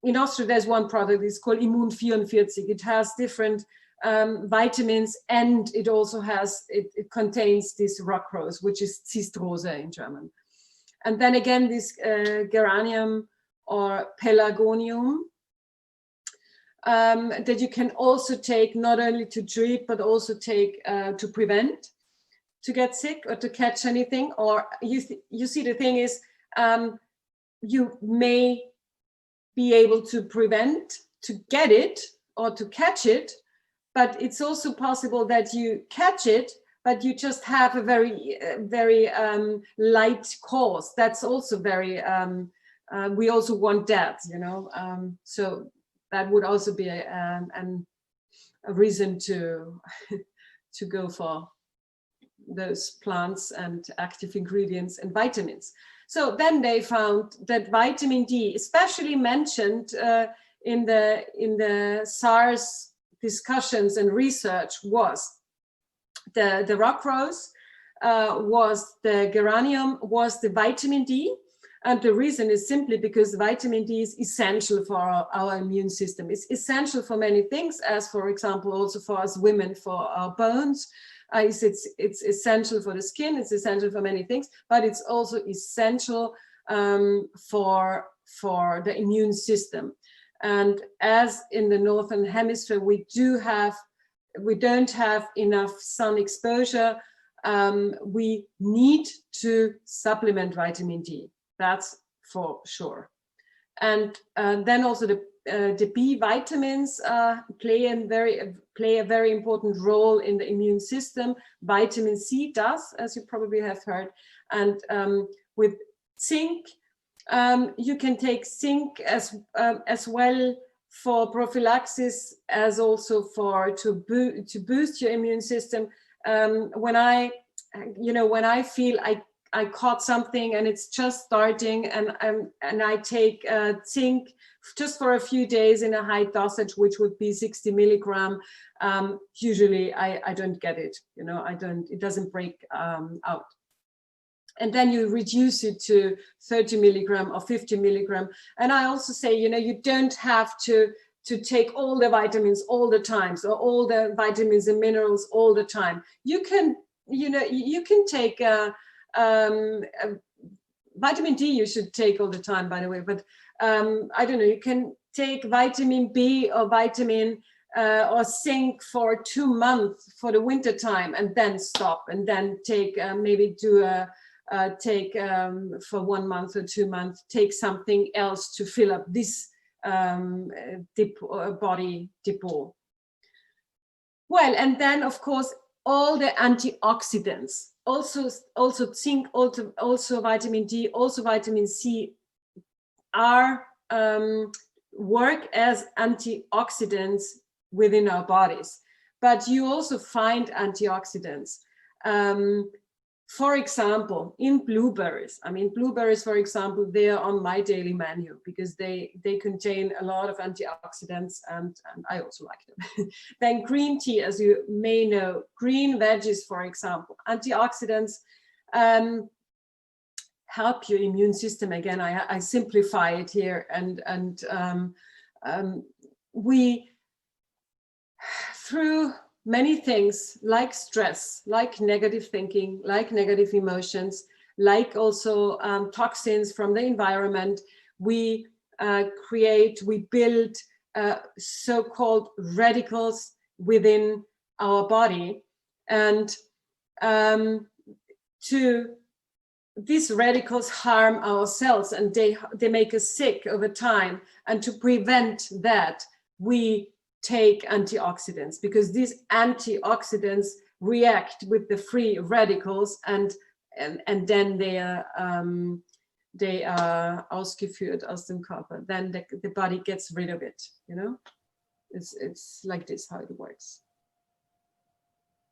in Austria, there's one product, it's called Immune 44. It has different vitamins, and it also has, it contains this rock rose, which is Zistrose in German. And then again, this geranium or pelargonium that you can also take not only to treat, but also take to prevent, to get sick or to catch anything. Or you see, the thing is, you may be able to prevent, to get it or to catch it, but it's also possible that you catch it, but you just have a very, very light cause. That's also very, we also want that, so that would also be a reason to go for those plants and active ingredients and vitamins. So then they found that vitamin D, especially mentioned in the SARS discussions and research, was the rock rose, was the geranium, was the vitamin D. And the reason is simply because vitamin D is essential for our immune system. It's essential for many things, as for example, also for us women, for our bones. It's essential for the skin, it's essential for many things, but it's also essential for the immune system. And as in the Northern Hemisphere, we do have we don't have enough sun exposure, we need to supplement vitamin D. That's for sure. And then also the B vitamins play a very important role in the immune system. Vitamin C does, as you probably have heard. And with zinc, you can take zinc as well for prophylaxis, as also to boost your immune system. When I feel I caught something and it's just starting, and I take zinc just for a few days in a high dosage, which would be 60 milligram. Usually I don't get it, it doesn't break out. And then you reduce it to 30 milligram or 50 milligram. And I also say, you don't have to take all the vitamins all the time, so all the vitamins and minerals all the time. You can take vitamin D you should take all the time, by the way, but I don't know, you can take vitamin B or vitamin or zinc for 2 months for the winter time, and then stop, and then take for 1 month or 2 months, take something else to fill up this body depot. Well, and then of course all the antioxidants, also zinc, also vitamin D, also vitamin C, are work as antioxidants within our bodies. But you also find antioxidants, for example, in blueberries. I mean, blueberries, for example, they are on my daily menu because they contain a lot of antioxidants, and I also like them. Then green tea, as you may know, green veggies, for example, antioxidants help your immune system. Again, I simplify it here, and we, through many things like stress, like negative thinking, like negative emotions, like also toxins from the environment, we build so-called radicals within our body. And these radicals harm our cells, and they make us sick over time. And to prevent that, we take antioxidants, because these antioxidants react with the free radicals, and then they are ausgeführt aus dem Körper. Then the body gets rid of it. It's like this how it works.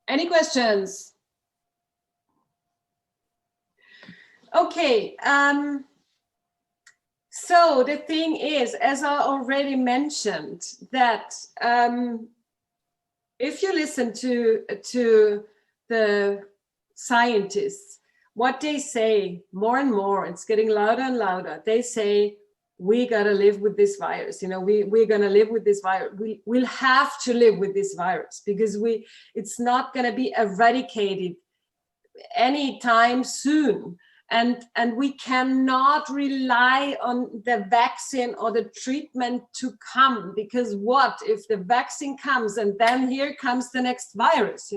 Any questions? Okay. So the thing is, as I already mentioned, that if you listen to the scientists, what they say more and more, it's getting louder and louder. They say, we gotta live with this virus. We're gonna live with this virus. We'll have to live with this virus, because it's not gonna be eradicated anytime soon. And we cannot rely on the vaccine or the treatment to come, because what if the vaccine comes and then here comes the next virus,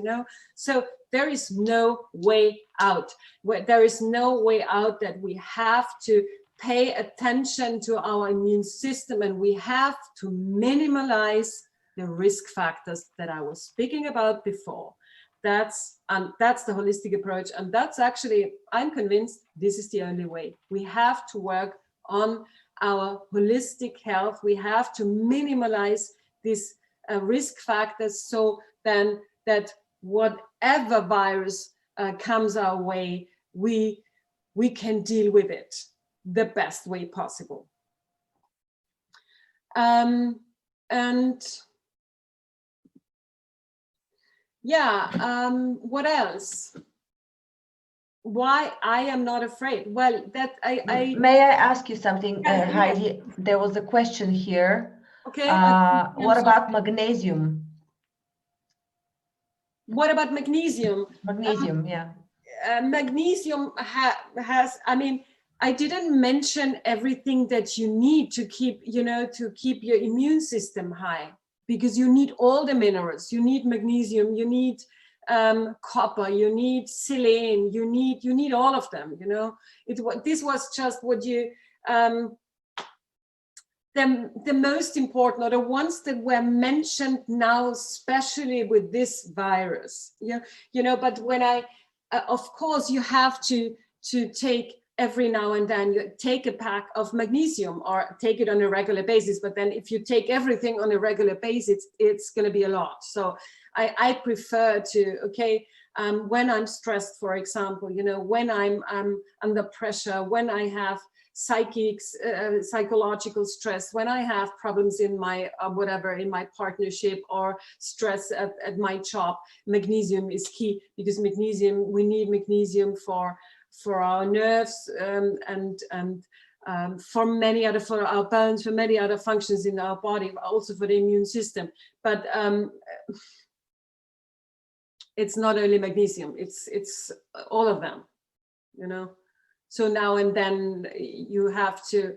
So there is no way out. There is no way out that we have to pay attention to our immune system, and we have to minimize the risk factors that I was speaking about before. That's the holistic approach, and that's actually, I'm convinced, this is the only way. We have to work on our holistic health. We have to minimize these risk factors, so then that whatever virus comes our way, we can deal with it the best way possible. And yeah, what else? Why I am not afraid? Well, that I May I ask you something, Heidi? There was a question here. Okay. What about magnesium? What about magnesium? Magnesium, yeah. Magnesium has, I mean, I didn't mention everything that you need to keep, your immune system high. because you need all the minerals. You need magnesium, you need copper, you need selenium, you need all of them, you know. This was just what you the most important, or the ones that were mentioned now, especially with this virus. Yeah, you know. But when I of course you have to take every now and then, you take a pack of magnesium or take it on a regular basis. But then if you take everything on a regular basis, it's going to be a lot. So I prefer to, okay, when I'm stressed, for example, you know, when I'm under pressure, when I have psychological stress, when I have problems in my whatever, in my partnership, or stress at my job, magnesium is key, because magnesium, we need magnesium for our nerves, and for many other, for our bones, for many other functions in our body, also for the immune system. But it's not only magnesium, it's all of them, you know. So now and then you have to,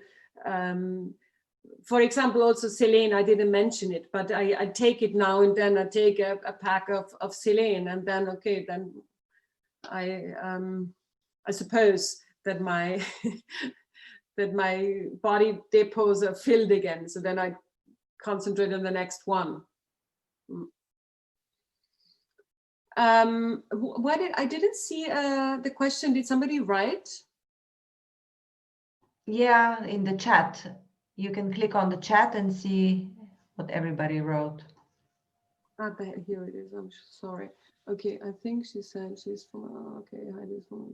for example, also selenium, I didn't mention it, but I take it now and then. I take a pack of selenium, and then, okay, then I suppose that my that my body depots are filled again. So then I concentrate on the next one. I didn't see the question. Did somebody write? Yeah, in the chat. You can click on the chat and see what everybody wrote. Here it is. I'm sorry. Okay, I think she said she's from, okay, Heidi's from,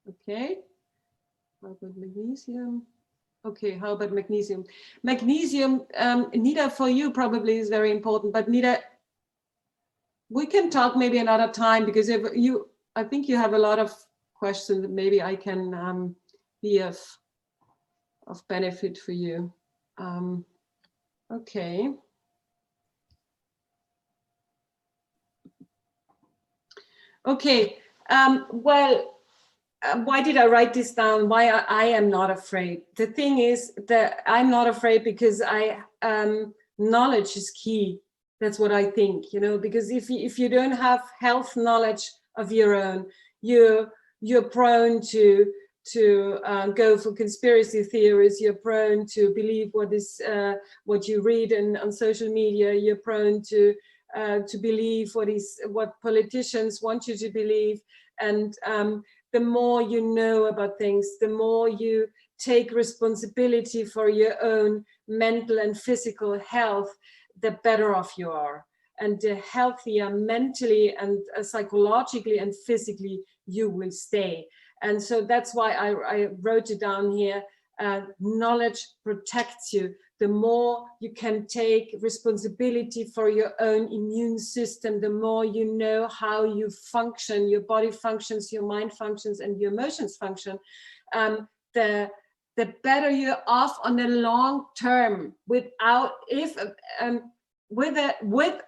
okay. How about magnesium? Okay, how about magnesium? Magnesium, Nida, for you probably is very important, but Nida, we can talk maybe another time, because if you, I think you have a lot of questions that maybe I can be of benefit for you. Okay. Okay, well, why did I write this down? Why I am not afraid. The thing is that I'm not afraid because knowledge is key. That's what I think, you know, because if you don't have health knowledge of your own, you're prone to go for conspiracy theories. You're prone to believe what you read on social media. You're prone to believe what politicians want you to believe. And the more you know about things, the more you take responsibility for your own mental and physical health, the better off you are. And the healthier mentally and psychologically and physically you will stay. And so that's why I wrote it down here. Knowledge protects you. The more you can take responsibility for your own immune system, the more you know how you function, your body functions, your mind functions, and your emotions function, the better you're off on the long term, with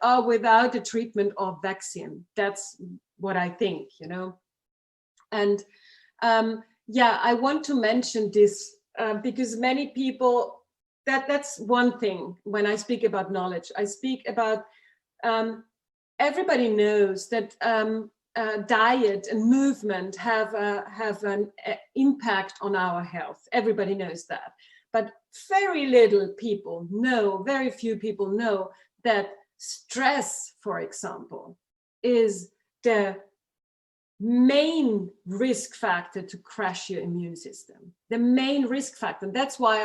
or without a treatment or vaccine. That's what I think, you know. And yeah, I want to mention this because many people, that's one thing. When I speak about knowledge, I speak about everybody knows that diet and movement have an impact on our health. Everybody knows that, but very few people know that stress, for example, is the main risk factor to crash your immune system. The main risk factor. And that's why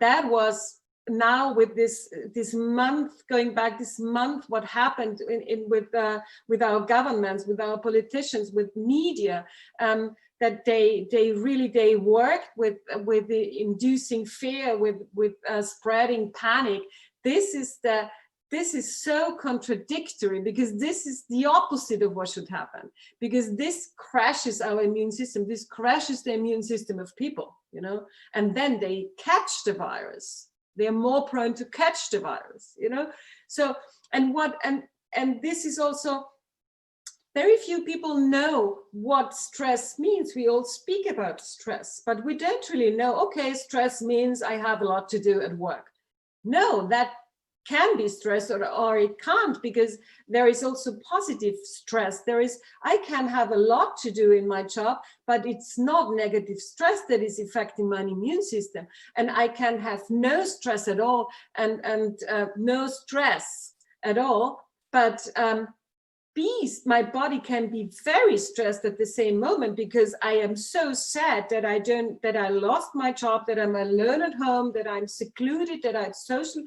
that was now with this month, going back this month, what happened with our governments, with our politicians, with media, that they worked with the inducing fear, with spreading panic. This is so contradictory, because this is the opposite of what should happen, because this crashes our immune system. This crashes the immune system of people, you know, and then they catch the virus. They're more prone to catch the virus, you know. So, and this is also very few people know what stress means. We all speak about stress, but we don't really know, okay, stress means I have a lot to do at work. No, that can be stress, or it can't, because there is also positive stress. I can have a lot to do in my job, but it's not negative stress that is affecting my immune system. And I can have no stress at all, and no stress at all, but my body can be very stressed at the same moment, because I am so sad that I lost my job, that I'm alone at home, that I'm secluded, that I'm socially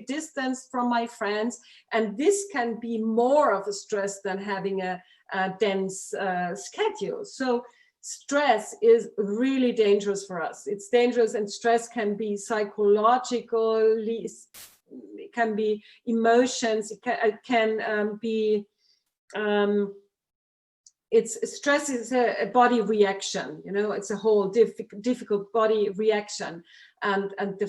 distanced from my friends. And this can be more of a stress than having a dense schedule. So stress is really dangerous for us. It's dangerous, and stress can be psychological, it can be emotions, it can be stress is a body reaction, you know, it's a whole difficult body reaction, and the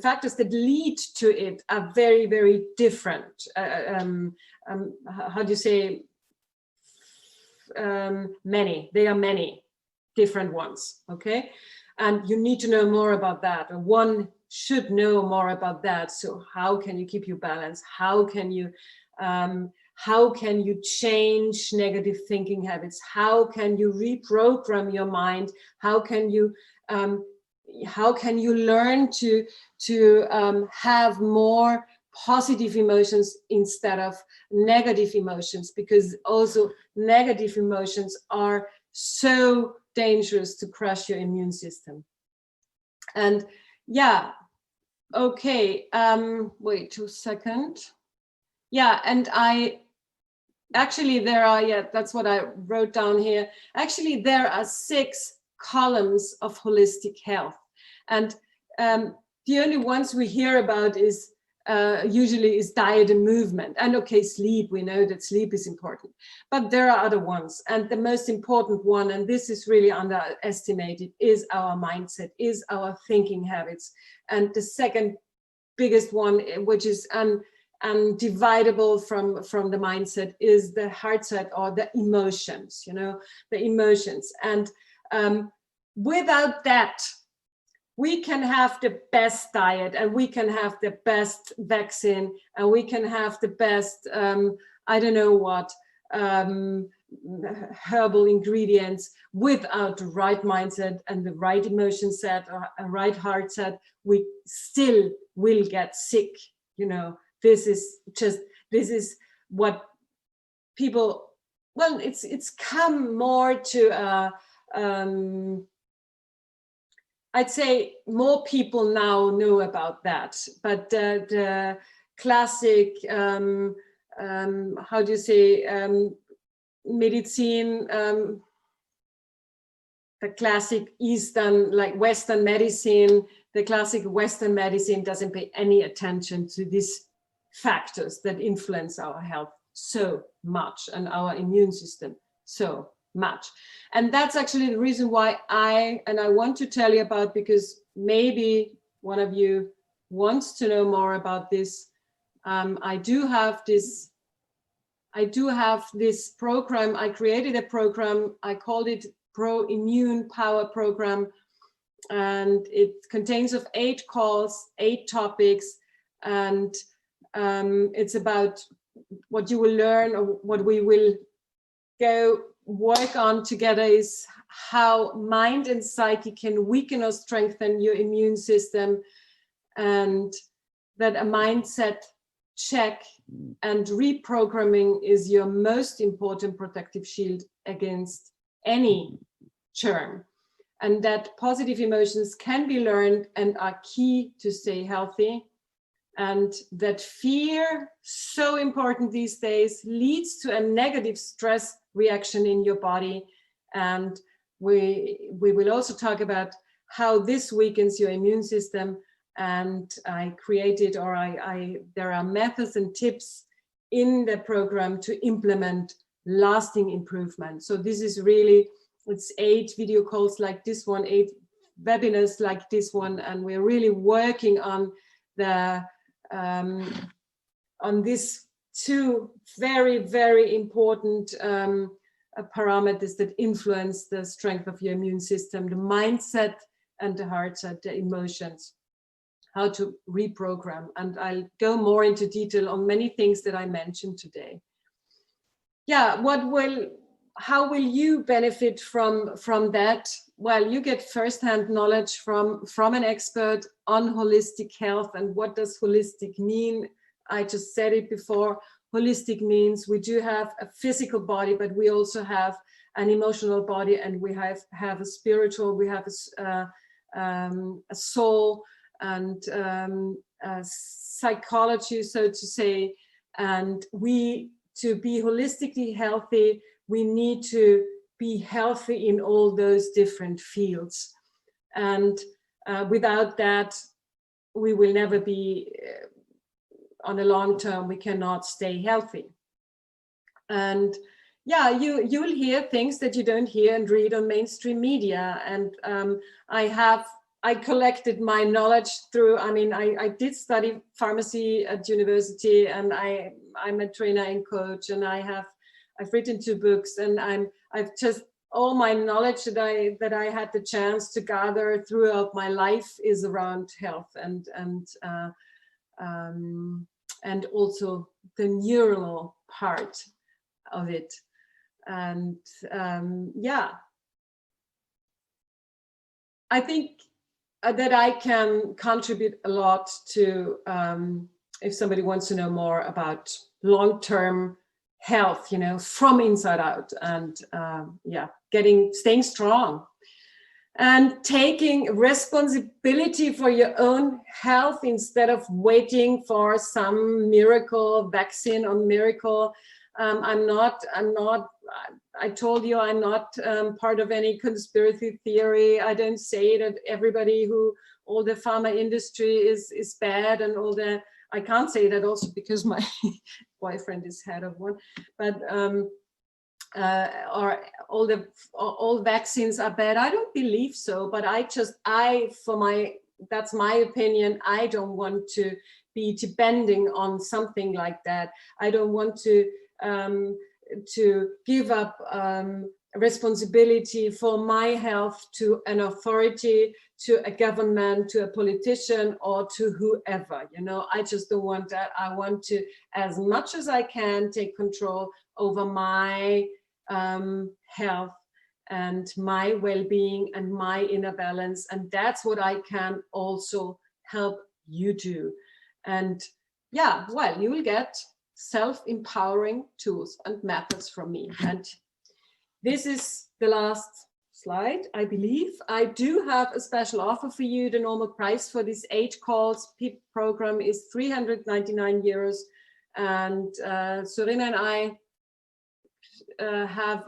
factors that lead to it are very, very different. How do you say? There are many different ones, okay? And you need to know more about that. One should know more about that. So how can you keep your balance? How can you change negative thinking habits? How can you reprogram your mind? How can you learn to have more positive emotions instead of negative emotions? Because also negative emotions are so dangerous to crush your immune system. And yeah, okay, wait 2 seconds. Yeah, and that's what I wrote down here. Actually, there are 6 columns of holistic health. And the only ones we hear about is usually is diet and movement. And okay, sleep, we know that sleep is important, but there are other ones. And the most important one, and this is really underestimated, is our mindset, is our thinking habits. And the second biggest one, which is undividable from the mindset, is the heart set, or the emotions, you know, the emotions. And without that, we can have the best diet, and we can have the best vaccine, and we can have the best, I don't know what, herbal ingredients. Without the right mindset and the right emotion set, or a right heart set, we still will get sick. You know, this is what people, well, it's come more to I'd say more people now know about that, but the classic, how do you say, medicine, the classic Eastern, like Western medicine, the classic Western medicine doesn't pay any attention to these factors that influence our health so much, and our immune system so much. And that's actually the reason why I want to tell you about, because maybe one of you wants to know more about this. I do have this program. I created a program. I called it Pro Immune Power Program, and it contains of 8 calls, 8 topics, and it's about what you will learn, or what we will go work on together, is how mind and psyche can weaken or strengthen your immune system, and that a mindset check and reprogramming is your most important protective shield against any germ, and that positive emotions can be learned and are key to stay healthy, and that fear, so important these days, leads to a negative stress reaction in your body. And we will also talk about how this weakens your immune system. And I created, there are methods and tips in the program to implement lasting improvement. So this is really, it's 8 video calls like this one, 8 webinars like this one, and we're really working on the on this two very, very important parameters that influence the strength of your immune system: the mindset and the heart set, the emotions, how to reprogram. And I'll go more into detail on many things that I mentioned today. Yeah, how will you benefit from that? Well, you get firsthand knowledge from an expert on holistic health. And what does holistic mean? I just said it before. Holistic means we do have a physical body, but we also have an emotional body, and we have a spiritual, we have a soul, and a psychology, so to say. And to be holistically healthy, we need to be healthy in all those different fields. And without that, we will never be, on a long term, we cannot stay healthy. And yeah, you'll hear things that you don't hear and read on mainstream media. And I collected my knowledge through, I did study pharmacy at university, and I'm a trainer and coach, and I've written 2 books, and I've just, all my knowledge that I had the chance to gather throughout my life is around health and also the neuronal part of it. And yeah, I think that I can contribute a lot to, if somebody wants to know more about long-term health, from inside out, and yeah, staying strong and taking responsibility for your own health instead of waiting for some miracle vaccine or miracle. I told you I'm not part of any conspiracy theory. I don't say that all the pharma industry is bad, and I can't say that also because my boyfriend is head of one, but or all vaccines are bad. I don't believe so, but that's my opinion. I don't want to be depending on something like that. I don't want to give up responsibility for my health to an authority, to a government, to a politician, or to whoever. I just don't want that. I want to, as much as I can, take control over my health and my well-being and my inner balance. And that's what I can also help you do. And yeah, well, you will get self-empowering tools and methods from me. And this is the last slide, I believe. I do have a special offer for you. The normal price for this 8 calls PIPP program is 399 euros. And Sorina and I have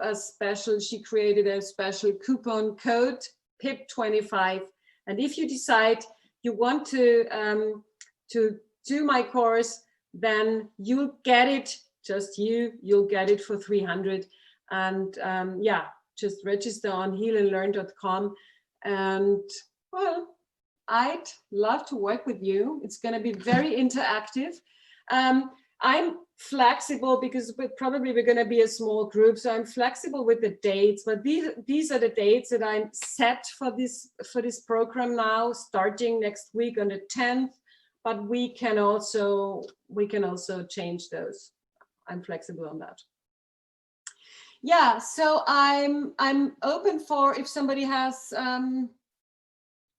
she created a special coupon code, PIPP25. And if you decide you want to do my course, then you'll get it, you'll get it for 300. And yeah, just register on healnlearn.com. And well, I'd love to work with you. It's going to be very interactive. I'm flexible because we're going to be a small group, so I'm flexible with the dates. But these are the dates that I'm set for this program now, starting next week on the 10th. But we can also change those. I'm flexible on that. Yeah, so I'm open for if somebody has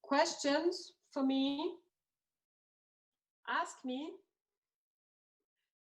questions for me. Ask me.